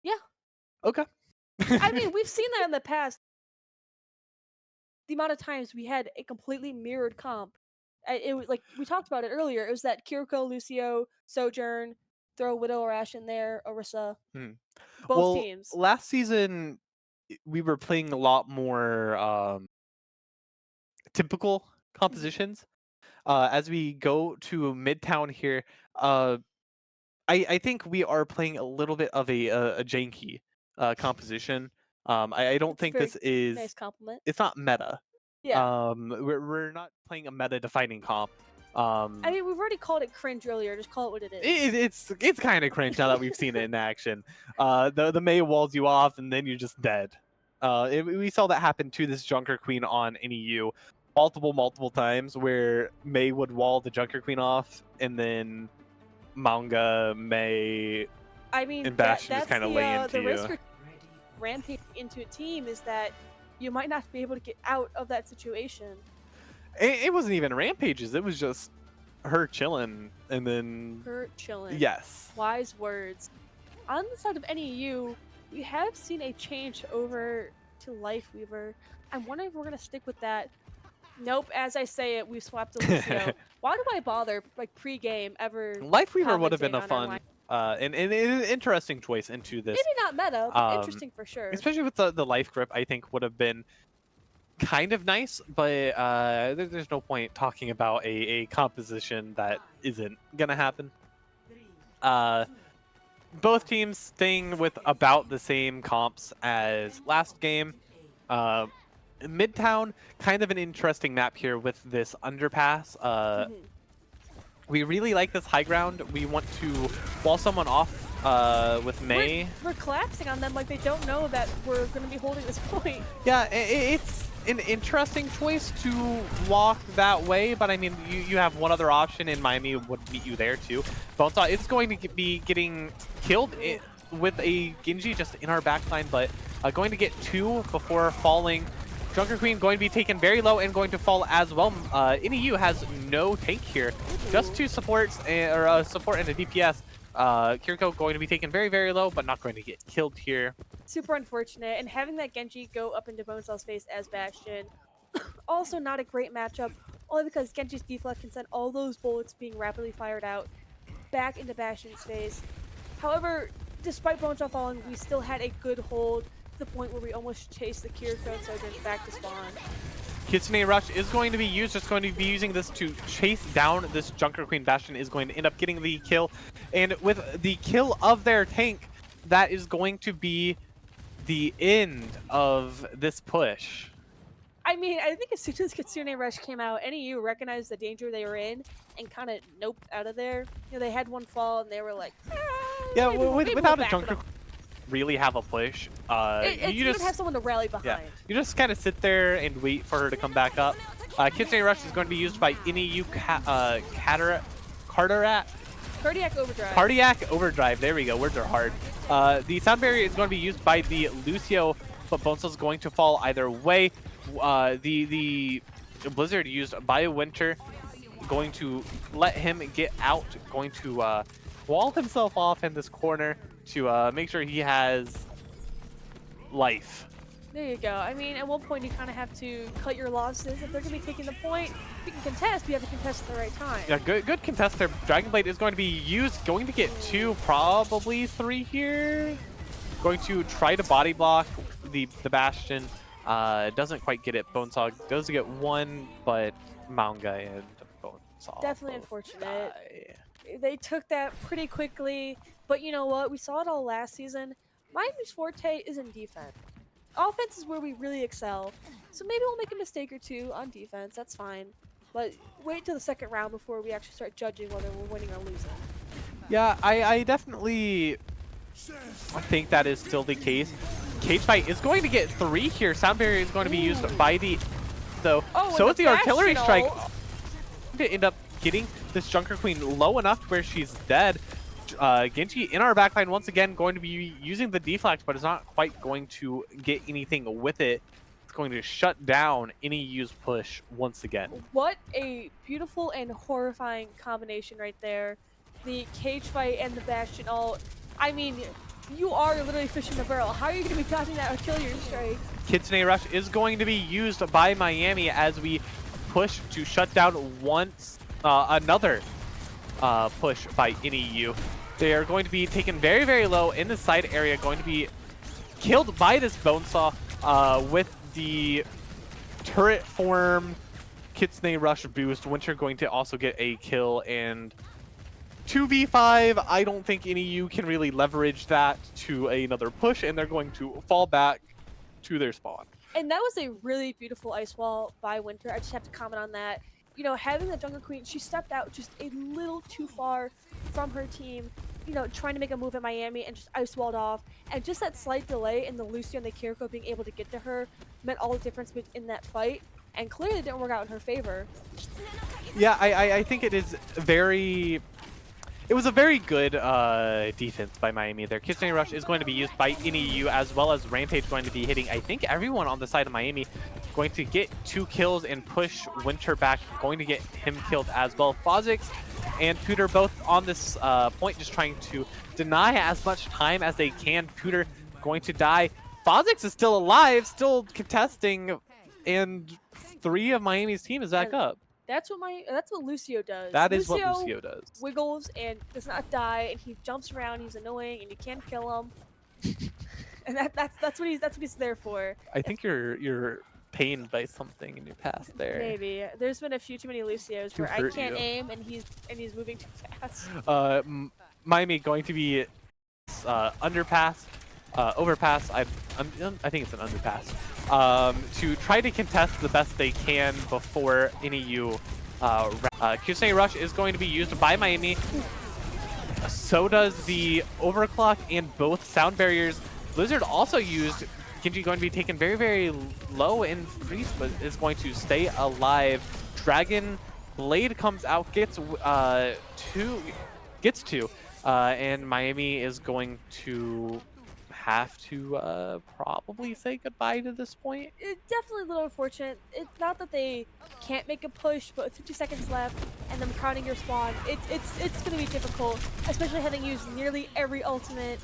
Yeah. Okay. I mean, we've seen that in the past. The amount of times we had a completely mirrored comp. It was like we talked about it earlier. It was that Kiriko, Lucio, Sojourn, throw Widow or Ash in there, Orisa. Hmm. Both Well, teams. last season we were playing a lot more typical compositions. As we go to Midtown here, I think we are playing a little bit of a janky composition. I don't That's a think very this is. nice compliment. It's not meta. Yeah. We're not playing a meta defining comp. I mean, we've already called it cringe earlier. Just call it what it is. It's kind of cringe now that we've seen it in action. The Mei walls you off and then you're just dead. We saw that happen to this Junker Queen on NEU multiple times where Mei would wall the Junker Queen off and then Manga, Mei, I mean, and Bastion just that's kind of lay into the you. risk of rampage into a team is that you might not be able to get out of that situation. It wasn't even rampages. It was just her chilling and then Her chilling. yes. Wise words. On the side of NEU, we have seen a change over to Lifeweaver. I'm wondering if we're gonna stick with that. Nope, as I say it, we swapped to Lucio. Why do I bother like pre-game ever? Lifeweaver would have been a commenting fun on our and an interesting choice into this. Maybe not meta, but Um, interesting for sure. Especially with the life grip, I think would have been kind of nice, but there's no point talking about a composition that isn't gonna happen. Both teams staying with about the same comps as last game. Midtown, kind of an interesting map here with this underpass. We really like this high ground. We want to wall someone off with Mei. We're collapsing on them like they don't know that we're going to be holding this point. Yeah, it's an interesting choice to walk that way, but I mean, you have one other option, and Miami would meet you there too. Bonesaw is going to be getting killed with a Genji just in our backline, but going to get two before falling. Junker Queen going to be taken very low and going to fall as well. NEU has no tank here, just two supports or a support and a DPS. Kiriko going to be taken very low, but not going to get killed here. Super unfortunate, and having that Genji go up into Bonesaw's face as Bastion, also not a great matchup, only because Genji's deflect can send all those bullets being rapidly fired out back into Bastion's face. However, despite Bonesaw falling, we still had a good hold to the point where we almost chased the Kiriko and Sojourn back to spawn. Kitsune Rush is going to be used, just going to be using this to chase down this Junker Queen. Bastion is going to end up getting the kill. And with the kill of their tank, that is going to be the end of this push. I mean, I think as soon as Kitsune Rush came out, NEU recognized the danger they were in and kind of noped out of there. You know, they had one fall and they were like, yeah, maybe without we'll a Junker really have a push. You just have someone to rally behind. Yeah, you just kind of sit there and wait for her to come back up. Kitsune Rush is going to be used by NEU Cardiac Overdrive. Cardiac Overdrive. There we go. Words are hard. The sound barrier is going to be used by the Lucio, but Bonesaw is going to fall either way. The Blizzard used by Winter, going to let him get out, going to wall himself off in this corner to make sure he has life. There you go. I mean, at one point you kind of have to cut your losses. If they're going to be taking the point, you can contest, but you have to contest at the right time. Yeah, good contest there. Dragon Blade is going to be used, going to get two, probably three here. Going to try to body block the Bastion. Doesn't quite get it. Bonesaw does get one, but Manga and Bonesaw Definitely unfortunate. die. They took that pretty quickly, but you know what? We saw it all last season. Miami's forte is in defense. Offense is where we really excel, so maybe we'll make a mistake or two on defense. That's fine, but wait till the second round before we actually start judging whether we're winning or losing. Yeah, I definitely think that is still the case. Cage Fight is going to get three here. Sound barrier is going to be used by the so is the artillery strike. To end up getting this Junker Queen low enough where she's dead. Genji in our backline once again, going to be using the deflect, but is not quite going to get anything with it. It's going to shut down any use push once again. What a beautiful and horrifying combination right there. The cage fight and the Bastion ult. I mean, you are literally fishing the barrel. How are you going to be dodging that artillery strike? Kitsune Rush is going to be used by Miami as we push to shut down another push by NEU. They are going to be taken very, very low in the side area, going to be killed by this Bonesaw with the turret form Kitsune Rush boost. Winter going to also get a kill, and 2v5, I don't think NEU can really leverage that to another push, and they're going to fall back to their spawn. And that was a really beautiful ice wall by Winter. I just have to comment on that. You know, having the Jungle Queen, she stepped out just a little too far from her team, you know, trying to make a move at Miami and just ice walled off. And just that slight delay in the Lucio and the Kiriko being able to get to her meant all the difference in that fight. And clearly didn't work out in her favor. Yeah, I think it is very... It was a very good defense by Miami there. Kitsune Rush is going to be used by NEU, as well as Rampage going to be hitting, I think, everyone on the side of Miami. Going to get 2 kills and push Winter back. Going to get him killed as well. Fozix and Pooter both on this point, just trying to deny as much time as they can. Pooter going to die. Fozix is still alive, still contesting, and 3 of Miami's team is back up. That's what Lucio does. That is what Lucio does. Wiggles and does not die, and he jumps around. He's annoying, and you can't kill him. And that's what he's there for. I think you're pained by something in your past there. Maybe there's been a few too many Lucios where I can't aim, and he's moving too fast. Miami going to be overpass. I think it's an underpass. To try to contest the best they can before NEU. Kitsune Rush is going to be used by Miami. So does the overclock and both sound barriers. Blizzard also used. Genji going to be taken very, very low in freeze, but is going to stay alive. Dragon Blade comes out, gets two, and Miami is going to have to probably say goodbye to this point. It's definitely a little unfortunate. It's not that they can't make a push, but with 50 seconds left and them crowding your spawn, it's going to be difficult, especially having used nearly every ultimate.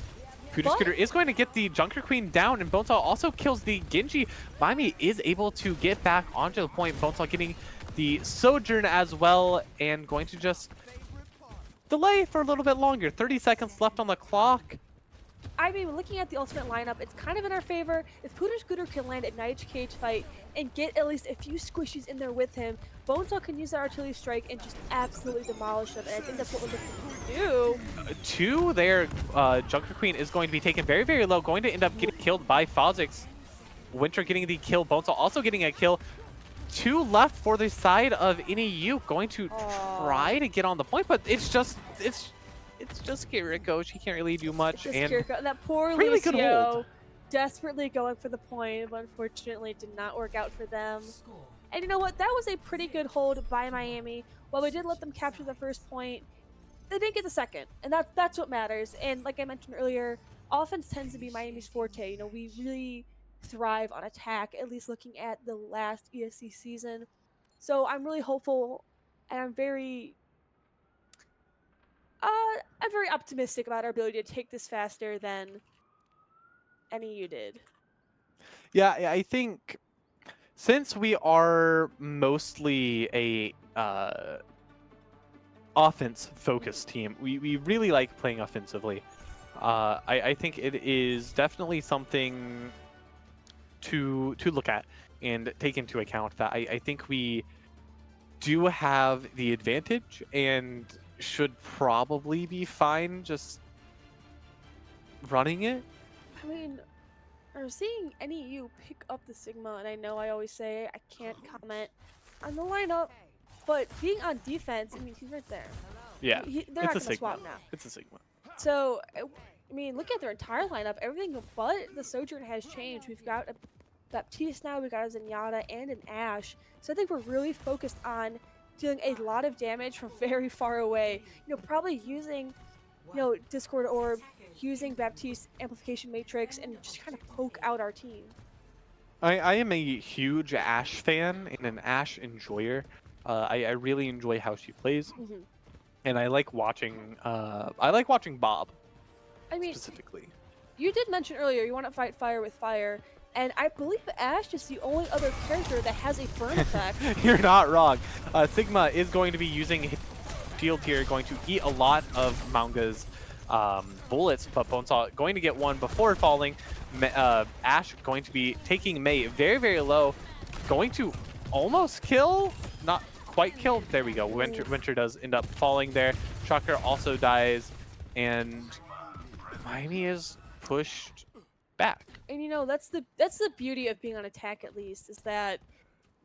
Pooter Scooter is going to get the Junker Queen down, and Bonesaw also kills the Genji. Miami is able to get back onto the point. Bonesaw getting the Sojourn as well, and going to just delay for a little bit longer. 30 seconds left on the clock. I mean, looking at the ultimate lineup, it's kind of in our favor. If Pooter Scooter can land a nice cage fight and get at least a few squishies in there with him, Bonesaw can use that artillery strike and just absolutely demolish them. And I think that's what we're looking to do. 2 there. Junker Queen is going to be taken very, very low. Going to end up getting killed by Fozix. Winter getting the kill. Bonesaw also getting a kill. 2 left for the side of NEU. Going to try to get on the point, but it's just Kiriko. She can't really do much. And Kiriko. And that poor really Lucio desperately going for the point, but unfortunately it did not work out for them. And you know what? That was a pretty good hold by Miami. While we did let them capture the first point, they didn't get the second, and that's what matters. And like I mentioned earlier, offense tends to be Miami's forte. You know, we really thrive on attack, at least looking at the last ESC season. So I'm really hopeful, and I'm very optimistic about our ability to take this faster than NEU did. Yeah, I think since we are mostly a offense-focused team, we really like playing offensively. I think it is definitely something to look at and take into account that I think we do have the advantage and should probably be fine just running it. I mean, I'm seeing NEU pick up the Sigma, and I know I always say I can't comment on the lineup, but being on defense, I mean, he's right there. Yeah, they're not going to swap now. It's a Sigma. So, I mean, look at their entire lineup. Everything but the Sojourn has changed. We've got a Baptiste now, we've got a Zenyatta, and an Ashe. So I think we're really focused on dealing a lot of damage from very far away. You know, probably using Discord Orb, using Baptiste Amplification Matrix, and just kind of poke out our team. I am a huge Ashe fan and an Ashe enjoyer. I really enjoy how she plays, Hmm. and I like watching Bob I mean, specifically. you did mention earlier you want to fight fire with fire, and I believe Ashe is the only other character that has a burn effect. You're not wrong. Sigma is going to be using his shield here, going to eat a lot of Maunga's bullets, but Bonesaw going to get one before falling. Ashe going to be taking Mei very, very low, going to almost kill, not quite kill. There we go. Winter does end up falling there. Shocker also dies, and Miami is pushed back. And that's the beauty of being on attack, at least, is that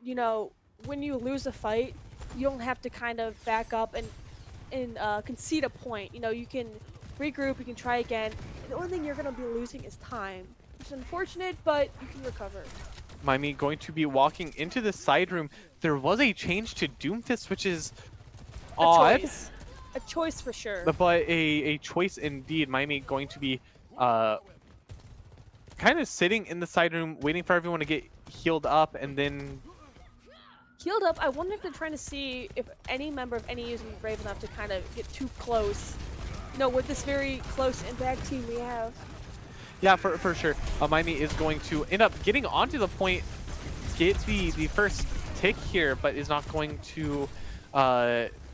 you know when you lose a fight, you don't have to kind of back up and concede a point. You can regroup, you can try again. And the only thing you're gonna be losing is time, which is unfortunate, but you can recover. Miami going to be walking into the side room. There was a change to Doomfist, which is A odd, choice, a choice for sure. but a choice indeed. Miami going to be kind of sitting in the side room, waiting for everyone to get healed up, and then Healed up. I wonder if they're trying to see if any member of NEU is brave enough to kind of get too close. With this very close impact team we have. yeah, for sure. Miami is going to end up getting onto the point, get the first tick here, but is not going to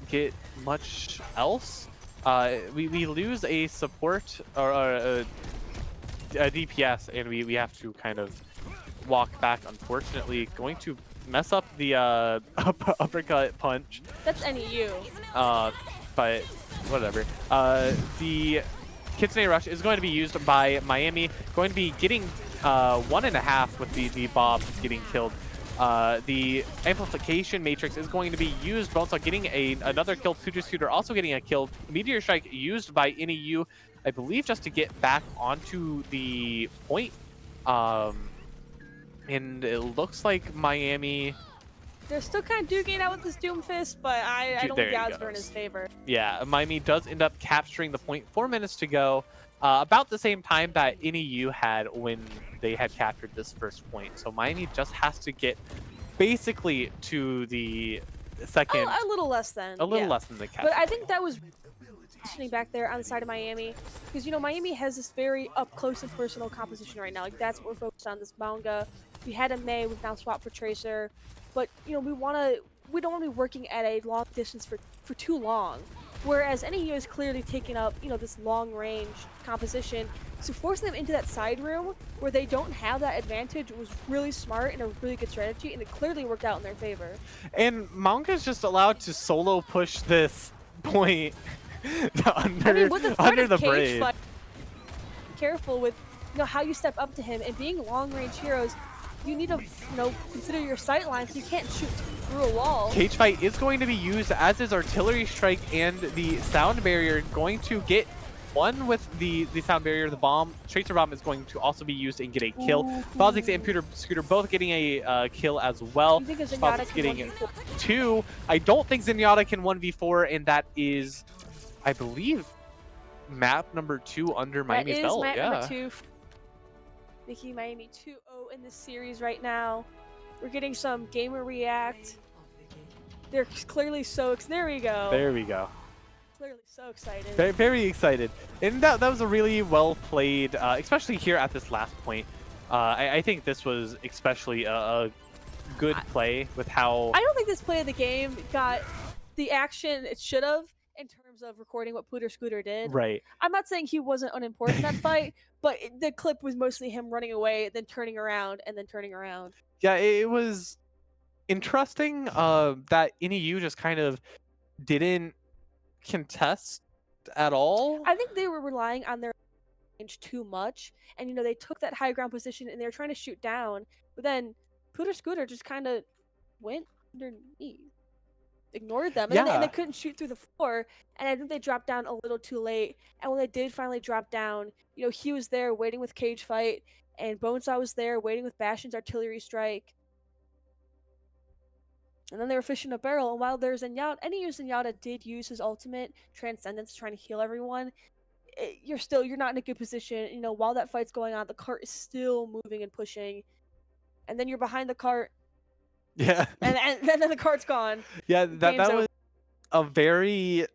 get much else. We lose a support or a DPS, and we have to kind of walk back, unfortunately. Going to mess up the uppercut punch. That's NEU. But whatever. The Kitsune Rush is going to be used by Miami, going to be getting 1.5 with the Bob getting killed. The Amplification Matrix is going to be used, Bonesaw getting another kill, Future Scooter also getting a kill. Meteor Strike used by NEU, I believe, just to get back onto the point. And it looks like Miami... They're still kind of duking it out with this Doomfist, but I don't think the odds are in his favor. Yeah, Miami does end up capturing the point. 4 minutes to go. About the same time that NEU had when they had captured this first point. So Miami just has to get basically to the second. A little less than. A little yeah. less than the capture. But I think that was positioning back there on the side of Miami, because Miami has this very up close and personal composition right now. Like, that's what we're focused on, this manga. We had a Mei, we've now swapped for Tracer, but we don't want to be working at a long distance for too long. Whereas NEU is clearly taking up this long range composition, so forcing them into that side room where they don't have that advantage was really smart and a really good strategy, and it clearly worked out in their favor. And Manga's just allowed to solo push this point under the braid. Be careful with how you step up to him, and being long range heroes, you need to consider your sight lines. You can't shoot through a wall. Cage fight is going to be used, as is artillery strike and the sound barrier. Going to get one with the sound barrier. The bomb, Tracer bomb, is going to also be used and get a kill. Fozix and Pewter Scooter both getting a kill as well. You think Zenyatta getting 1v4? 2. I don't think Zenyatta can 1v4, and that is, I believe, map number 2 under Miami's belt. Map yeah. number 2. Making Miami 2-0 in this series right now. We're getting some gamer react. They're clearly so there we go. There we go. Clearly so excited. Very, very excited. And that was a really well played, especially here at this last point. I think this was especially a good play with how... I don't think this play of the game got the action it should have in terms of recording what Pluter Scooter did. Right. I'm not saying he wasn't unimportant in that fight, but the clip was mostly him running away, then turning around, and then turning around. Yeah, it was interesting that NEU just kind of didn't contest at all. I think they were relying on their range too much, and they took that high ground position and they were trying to shoot down, but then Pluter Scooter just kind of went underneath. Ignored them, and, then they couldn't shoot through the floor, and I think they dropped down a little too late. And when they did finally drop down, he was there waiting with Cage Fight, and Bonesaw was there waiting with Bastion's artillery strike, and then they were fishing a barrel. And while there's Zenyatta, Zenyatta did use his ultimate Transcendence trying to heal everyone, you're not in a good position. You know, while that fight's going on, the cart is still moving and pushing, and then you're behind the cart, Yeah. and then the cart's gone. Yeah, Game's that over. was a very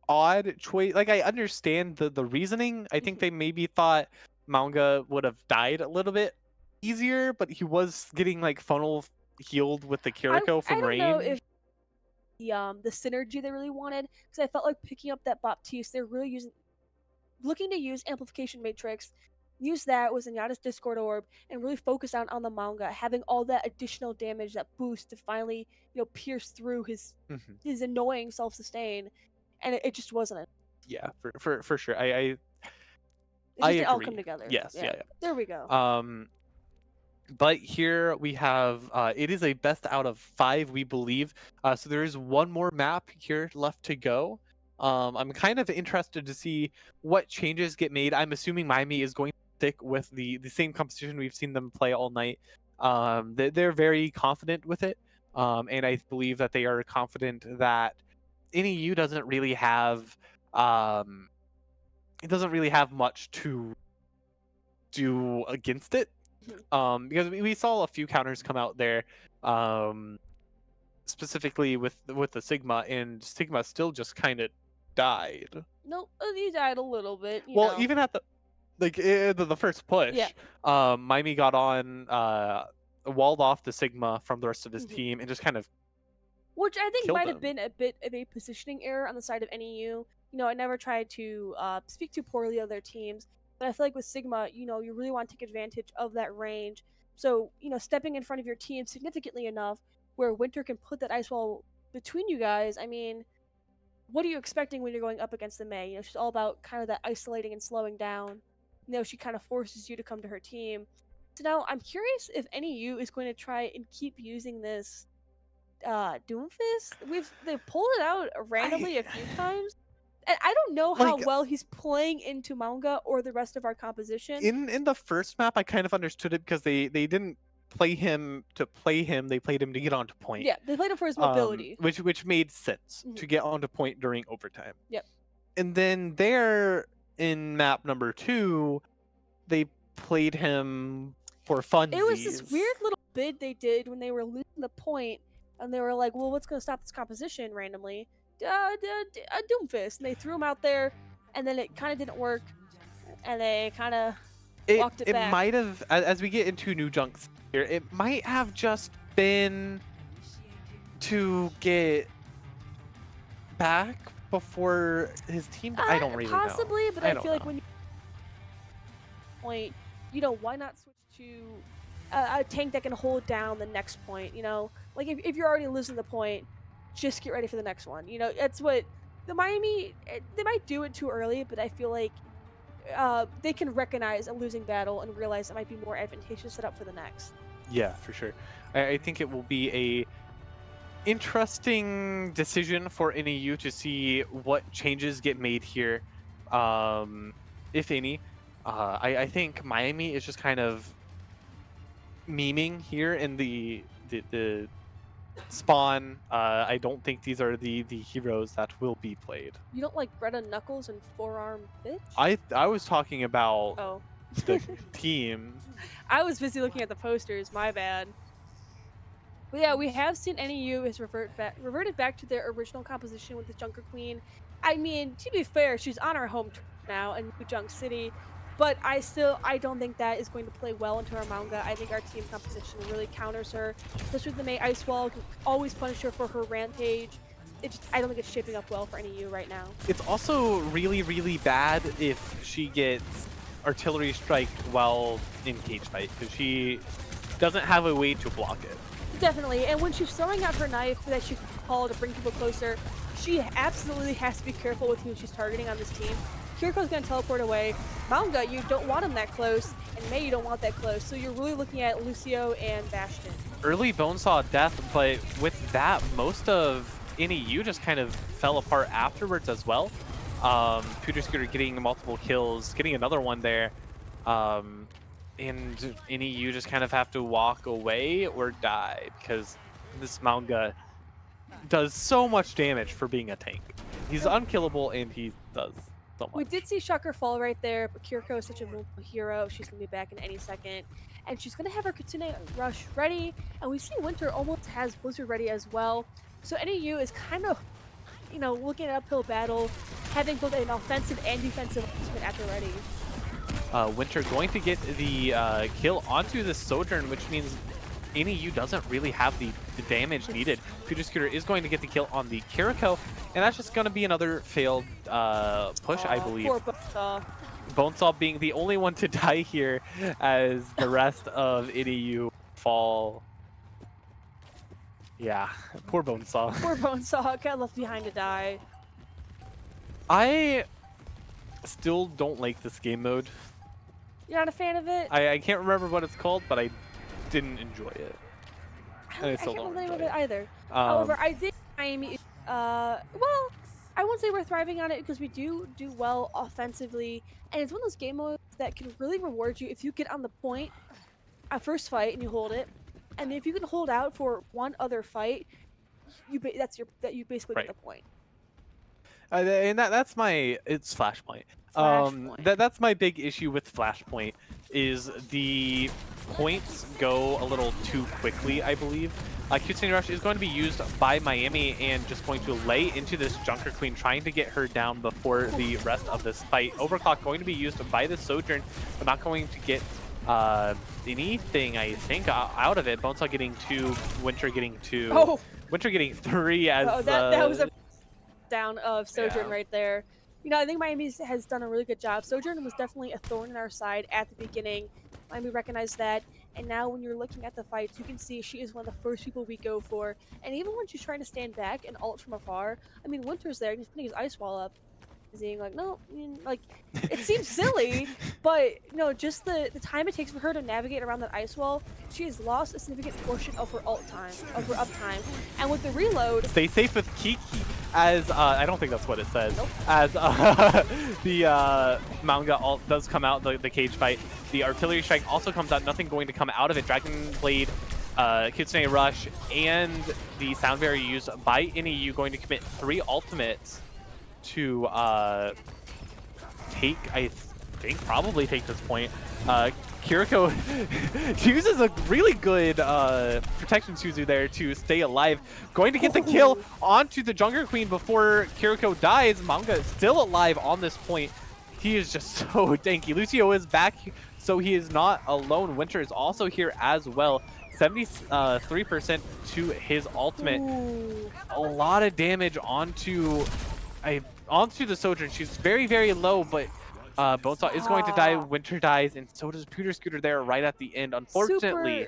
odd choice. Like, I understand the reasoning. I think Mhm. they maybe thought Manga would have died a little bit easier, but he was getting like funnel healed with the Kiriko I from don't know if range. the synergy they really wanted, because I felt like picking up that Baptiste, they're really looking to use amplification matrix, use that with Zenyatta's Discord orb, and really focus on the manga, having all that additional damage, that boost to finally, pierce through Mhm. his annoying self sustain, and it just wasn't. Yeah, for sure. It I just didn't all come agree. together. Yes, Yeah, yeah, there we go. yeah. But here we have it is a best out of 5, we believe. So there is one more map here left to go. I'm kind of interested to see what changes get made. I'm assuming Miami is going to stick with the same composition we've seen them play all night. They're very confident with it, and I believe that they are confident that NEU doesn't really have um, it doesn't really have much to do against it, Mhm. because we saw a few counters come out there, um, specifically with the Sigma, and Sigma still just kind of died. Nope, he died a little bit, you Well, know. even at the like the first Yeah. push, Miami got on, walled off the Sigma from the rest of his Mhm. team and just kind of Which I think killed might have him. been a bit of a positioning error on the side of NEU. I never tried to speak too poorly of their teams, but I feel like with Sigma, you really want to take advantage of that range. So, stepping in front of your team significantly enough where Winter can put that ice wall between you guys. I mean, what are you expecting when you're going up against the Mei? She's all about kind of that isolating and slowing down. She kind of forces you to come to her team. So now I'm curious if NEU is going to try and keep using this Doomfist. They've pulled it out I randomly a few times, and I don't know how like well he's playing into manga or the rest of our composition. in the first map, I kind of understood it because they didn't play him to play him; they played him to get onto point. Yeah, they played him for his mobility. Which made sense Hmm. to get onto point during overtime. Yep. And then there in map number 2, they played him for It was this funsies. weird little bid they did when they were losing the point, and they were like, "Well, what's going to stop this composition randomly? A Doomfist." And they threw him out there, and then it kind of didn't work, and they kind of walked it It back. might have, as we get into new junks here, it might have just been to get back before his team. I don't really know. Possibly, but I I don't feel like know. when point, why not switch to a tank that can hold down the next point? Like if you're already losing the point, just get ready for the next one. That's what the Miami. They might do it too early, but I feel like they can recognize a losing battle and realize it might be more advantageous to set up for the next. Yeah, for sure. I think it will be a interesting decision for NEU to see what changes get made here, if any. I think Miami is just kind of memeing here in the spawn. I don't think these are the heroes that will be played. You don't like Greta Knuckles and Forearm Bitch? I was talking about Oh. the team. I was busy looking at the posters. My bad. But yeah, we have seen NEU has reverted back to their original composition with the Junker Queen. I mean, to be fair, she's on our home turf now in New Junk City, but I don't think that is going to play well into our manga. I think our team composition really counters her, especially with the Mei Ice Wall. Can always punish her for her rampage. I don't think it's shaping up well for NEU right now. It's also really, really bad if she gets artillery strike while in cage fight, because she doesn't have a way to block it. Definitely, and when she's throwing out her knife that she can call to bring people closer, she absolutely has to be careful with who she's targeting on this team. Kiriko's going to teleport away. Manga, you don't want him that close, and Mei, you don't want that close, so you're really looking at Lucio and Bastion. Early Bonesaw death, but with that, most of NEU just kind of fell apart afterwards as well. Pewter Scooter getting multiple kills, getting another one there. And NEU just kind of have to walk away or die, because this manga does so much damage for being a tank. He's unkillable, and he does so We much. did see Shocker fall right there, but Kiriko is such a mobile hero. She's going to be back in any second. And she's going to have her Kitsune Rush ready. And we see Winter almost has Blizzard ready as well. So NAU is kind of, looking at uphill battle, having both an offensive and defensive ultimate at the ready. Winter going to get the kill onto the Sojourn, which means NEU doesn't really have the damage needed. Future Scooter is going to get the kill on the Kiriko, and that's just going to be another failed push, I believe. Poor Bonesaw. Bonesaw being the only one to die here as the rest of NEU fall. Yeah, poor Bonesaw. Poor Bonesaw got left behind to die. I still don't like this game mode. You're not a fan of it? I can't remember what it's called, but I didn't enjoy it. I can't remember the name of it either. Um, However, I think Miami, well, I won't say we're thriving on it because we do well offensively, and it's one of those game modes that can really reward you if you get on the point at first fight and you hold it, and if you can hold out for one other fight, you basically Right. get the point. And that's my Flashpoint. Flashpoint. That's my big issue with Flashpoint is the points go a little too quickly, I believe. Kitsune Rush is going to be used by Miami and just going to lay into this Junker Queen, trying to get her down before the rest of this fight. Overclock going to be used by the Sojourn, but not going to get anything, I think, out of it. Bonesaw getting 2, Winter getting 2, Oh, Winter getting 3 as... that was a down of Sojourn Yeah. right there. I think Miami has done a really good job. Sojourn was definitely a thorn in our side at the beginning. Miami recognized that, and now when you're looking at the fights, you can see she is one of the first people we go for. And even when she's trying to stand back and ult from afar, I mean, Winter's there, he's putting his ice wall up. He's being like, no, it seems silly, but just the time it takes for her to navigate around that ice wall, she has lost a significant portion of her ult time, of her uptime. And with the reload, Stay safe with Kiki, as I don't think that's what it says. Nope. As the manga ult does come out, the cage fight, the artillery strike also comes out. Nothing going to come out of it. Dragon Blade, Kitsune Rush, and the Sound Barrier used by NEU going to commit 3 ultimates to probably take this point. Kiriko uses a really good protection Suzu there to stay alive. Going to get the kill onto the Junker Queen before Kiriko dies. Manga is still alive on this point. He is just so tanky. Lucio is back, so he is not alone. Winter is also here as well. 73% to his ultimate. ooh, A lot of damage onto the Sojourn. She's very, very low, but Bonesaw is going to die. Winter dies, and so does Pewter Scooter there right at the end. Unfortunately,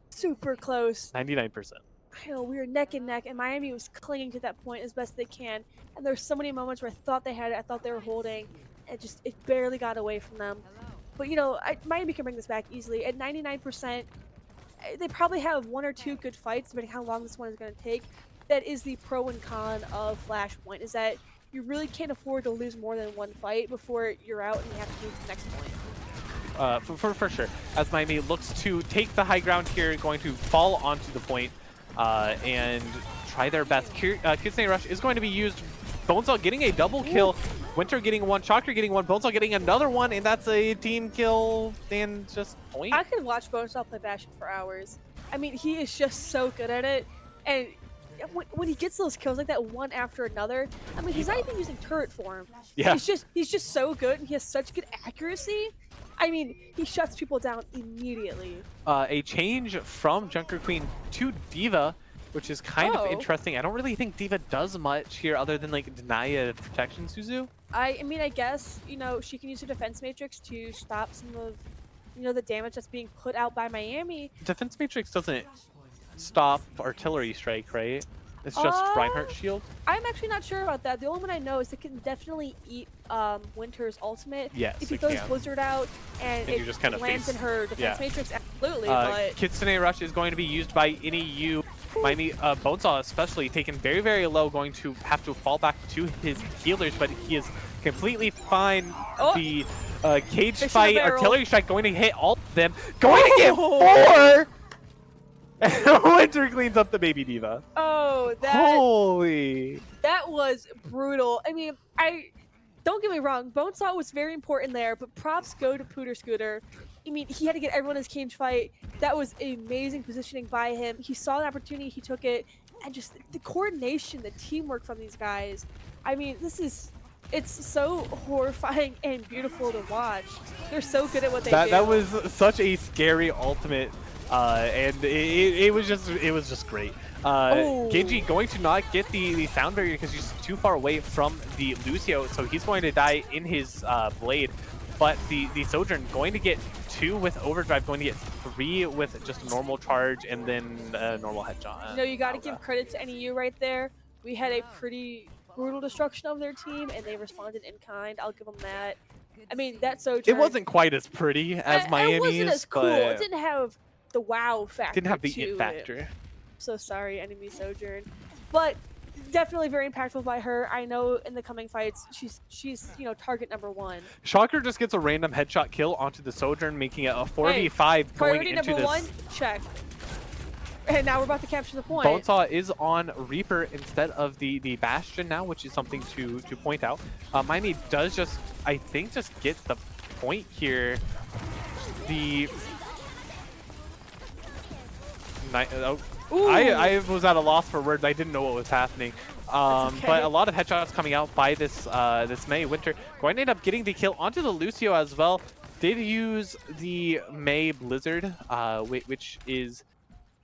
super close. 99%. I know, we were neck and neck, and Miami was clinging to that point as best they can. And there's so many moments where I thought they had it, I thought they were holding, and it barely got away from them. But Miami can bring this back easily. At 99%, they probably have 1 or 2 good fights, depending how long this one is going to take. That is the pro and con of Flashpoint, is that you really can't afford to lose more than 1 fight before you're out and you have to move to the next point. For sure. As Miami looks to take the high ground here, going to fall onto the point and try their best. Kitsune Rush is going to be used. Bonesaw getting a double kill. Winter getting 1, Shocker getting 1, Bonesaw getting another 1, and that's a team kill and just point. I could watch Bonesaw play Bastion for hours. I mean, he is just so good at it, and when he gets those kills like that one after another, I mean, he's not even using turret form. Yeah. He's just so good, and he has such good accuracy. I mean, he shuts people down immediately. A change from Junker Queen to Diva, which is kind of interesting. I don't really think Diva does much here other than deny a protection Suzu. I mean, I guess, she can use her defense matrix to stop some of, the damage that's being put out by Miami. Defense Matrix doesn't stop artillery strike, right? It's just Reinhardt shield. I'm actually not sure about that. The only one I know is it can definitely eat Winter's ultimate. Yes, if he it throws can. Blizzard out and you it just kind of lands in her defense matrix, absolutely. But Kitsune Rush is going to be used by NEU. Miami, Bonesaw especially, taken very, very low, going to have to fall back to his healers, but he is completely fine. The cage fight, artillery strike going to hit all of them. Going to get 4! And Winter cleans up the baby Diva. oh, Holy! that was brutal. I mean, don't get me wrong, Bonesaw was very important there, but props go to Pooter Scooter. I mean, he had to get everyone in his cage fight. That was amazing positioning by him. He saw an opportunity, he took it, and just the coordination, the teamwork from these guys. I mean, it's so horrifying and beautiful to watch. They're so good at what they That do. was such a scary ultimate, and it was just great. Genji Oh, going to not get the sound barrier because he's too far away from the Lucio, so he's going to die in his blade. But the Sojourn going to get 2 with overdrive, going to get 3 with just a normal charge, and then a normal headshot. you got to Mauga. give credit to NEU right there. We had a pretty brutal destruction of their team, and they responded in kind. I'll give them that. I mean, that It Sojourn, wasn't quite as pretty as it wasn't Miami's, as cool. It but didn't have the wow didn't factor have the it to it. factor. So sorry, enemy Sojourn, but definitely very impactful by her. I know in the coming fights, she's target number one. Shocker just gets a random headshot kill onto the Sojourn, making it a Hey, 4v5 going priority into number one, this. check. And now we're about to capture the point. Bonesaw is on Reaper instead of the Bastion now, which is something to point out. Miami does just, I think, just get the point here. The oh, Ooh, I was at a loss for words. I didn't know what was happening. that's okay. But a lot of headshots coming out by this May Winter. Going to end up getting the kill onto the Lucio as well. Did use the May Blizzard, which is,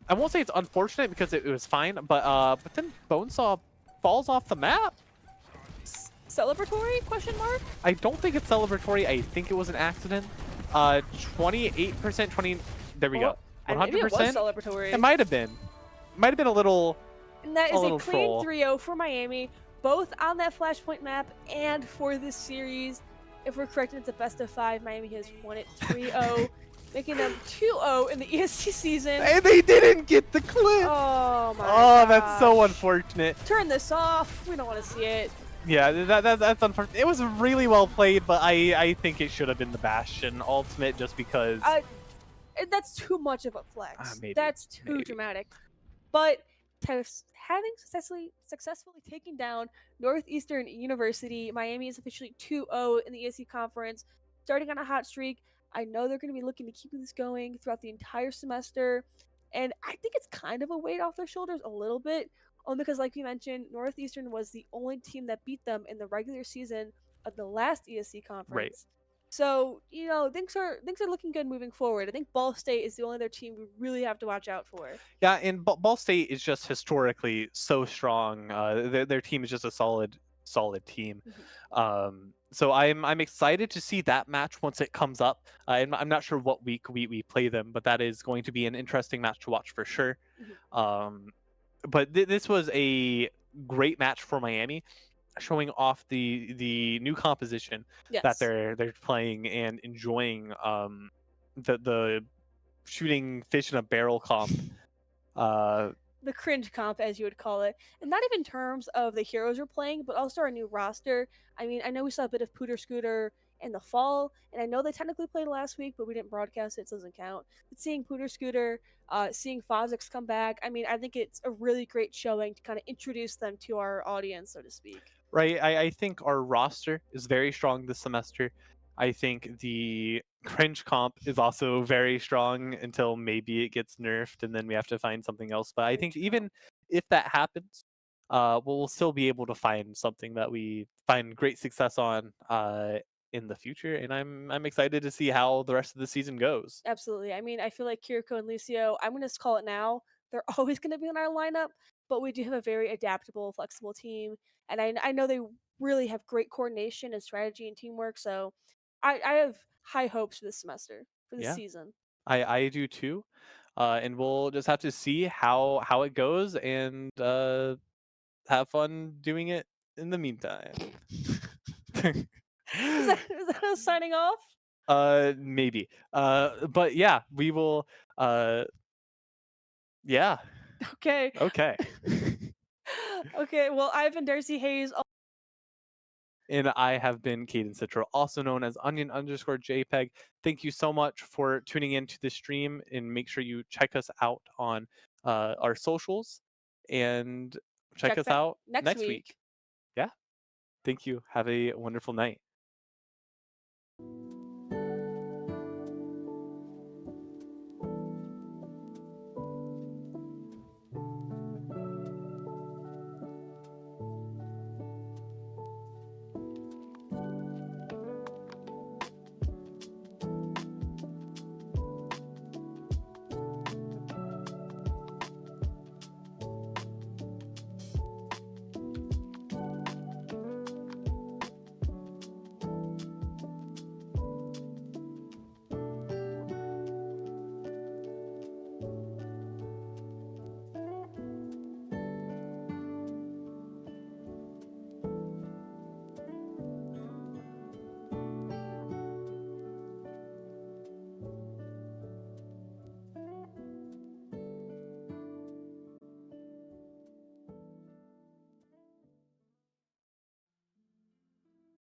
I won't say it's unfortunate because it was fine, but then Bonesaw falls off the map. Celebratory? Question mark. I don't think it's celebratory. I think it was an accident. 28%, 20. There we go. Maybe it was 100%. celebratory. It might have been. Might have been a little. And that is a little clean troll. 3-0 for Miami, both on that Flashpoint map and for this series. If we're correct, it's a best of 5. Miami has won it 3-0, making them 2-0 in the ESC season. And they didn't get the clip. Oh my Oh, that's so gosh. unfortunate. Turn this off. We don't want to see it. Yeah, that's unfortunate. It was really well played, but I think it should have been the Bastion ultimate just because. That's too much of a flex. Maybe. That's too Maybe. dramatic. But having successfully taken down Northeastern University, Miami is officially 2-0 in the ESC conference, starting on a hot streak. I know they're going to be looking to keep this going throughout the entire semester, and I think it's kind of a weight off their shoulders a little bit, only because, like we mentioned, Northeastern was the only team that beat them in the regular season of the last ESC conference. Right. So, things are looking good moving forward. I think Ball State is the only other team we really have to watch out for. Yeah, and Ball State is just historically so strong. Their team is just a solid team. So I'm excited to see that match once it comes up. I'm not sure what week we play them, but that is going to be an interesting match to watch for sure. But this was a great match for Miami, showing off the new composition that Yes. they're playing and enjoying the shooting fish in a barrel comp. The cringe comp, as you would call it. And not even in terms of the heroes we're playing, but also our new roster. I mean, I know we saw a bit of Pooter Scooter in the fall, and I know they technically played last week, but we didn't broadcast it, so it doesn't count. But seeing Pooter Scooter, seeing Fozix come back, I mean, I think it's a really great showing to kind of introduce them to our audience, so to speak. Right. I think our roster is very strong this semester. I think the cringe comp is also very strong until maybe it gets nerfed and then we have to find something else. But I Very think true. even if that happens, we'll still be able to find something that we find great success on in the future. And I'm excited to see how the rest of the season goes. Absolutely. I mean, I feel like Kiriko and Lucio, I'm going to call it now. They're always going to be in our lineup, but we do have a very adaptable, flexible team. And I know they really have great coordination and strategy and teamwork. So I have high hopes for this semester, for this Yeah, season. I do too. And we'll just have to see how it goes and have fun doing it in the meantime. Is that us signing off? Maybe. But yeah, we will. Yeah. Okay. Okay. Okay. Well, I've been Darcy Hayes. And I have been Caden Citro, also known as Onion_JPEG. Thank you so much for tuning into the stream, and make sure you check us out on our socials and check Check us back out next next week. week. Yeah. Thank you. Have a wonderful night.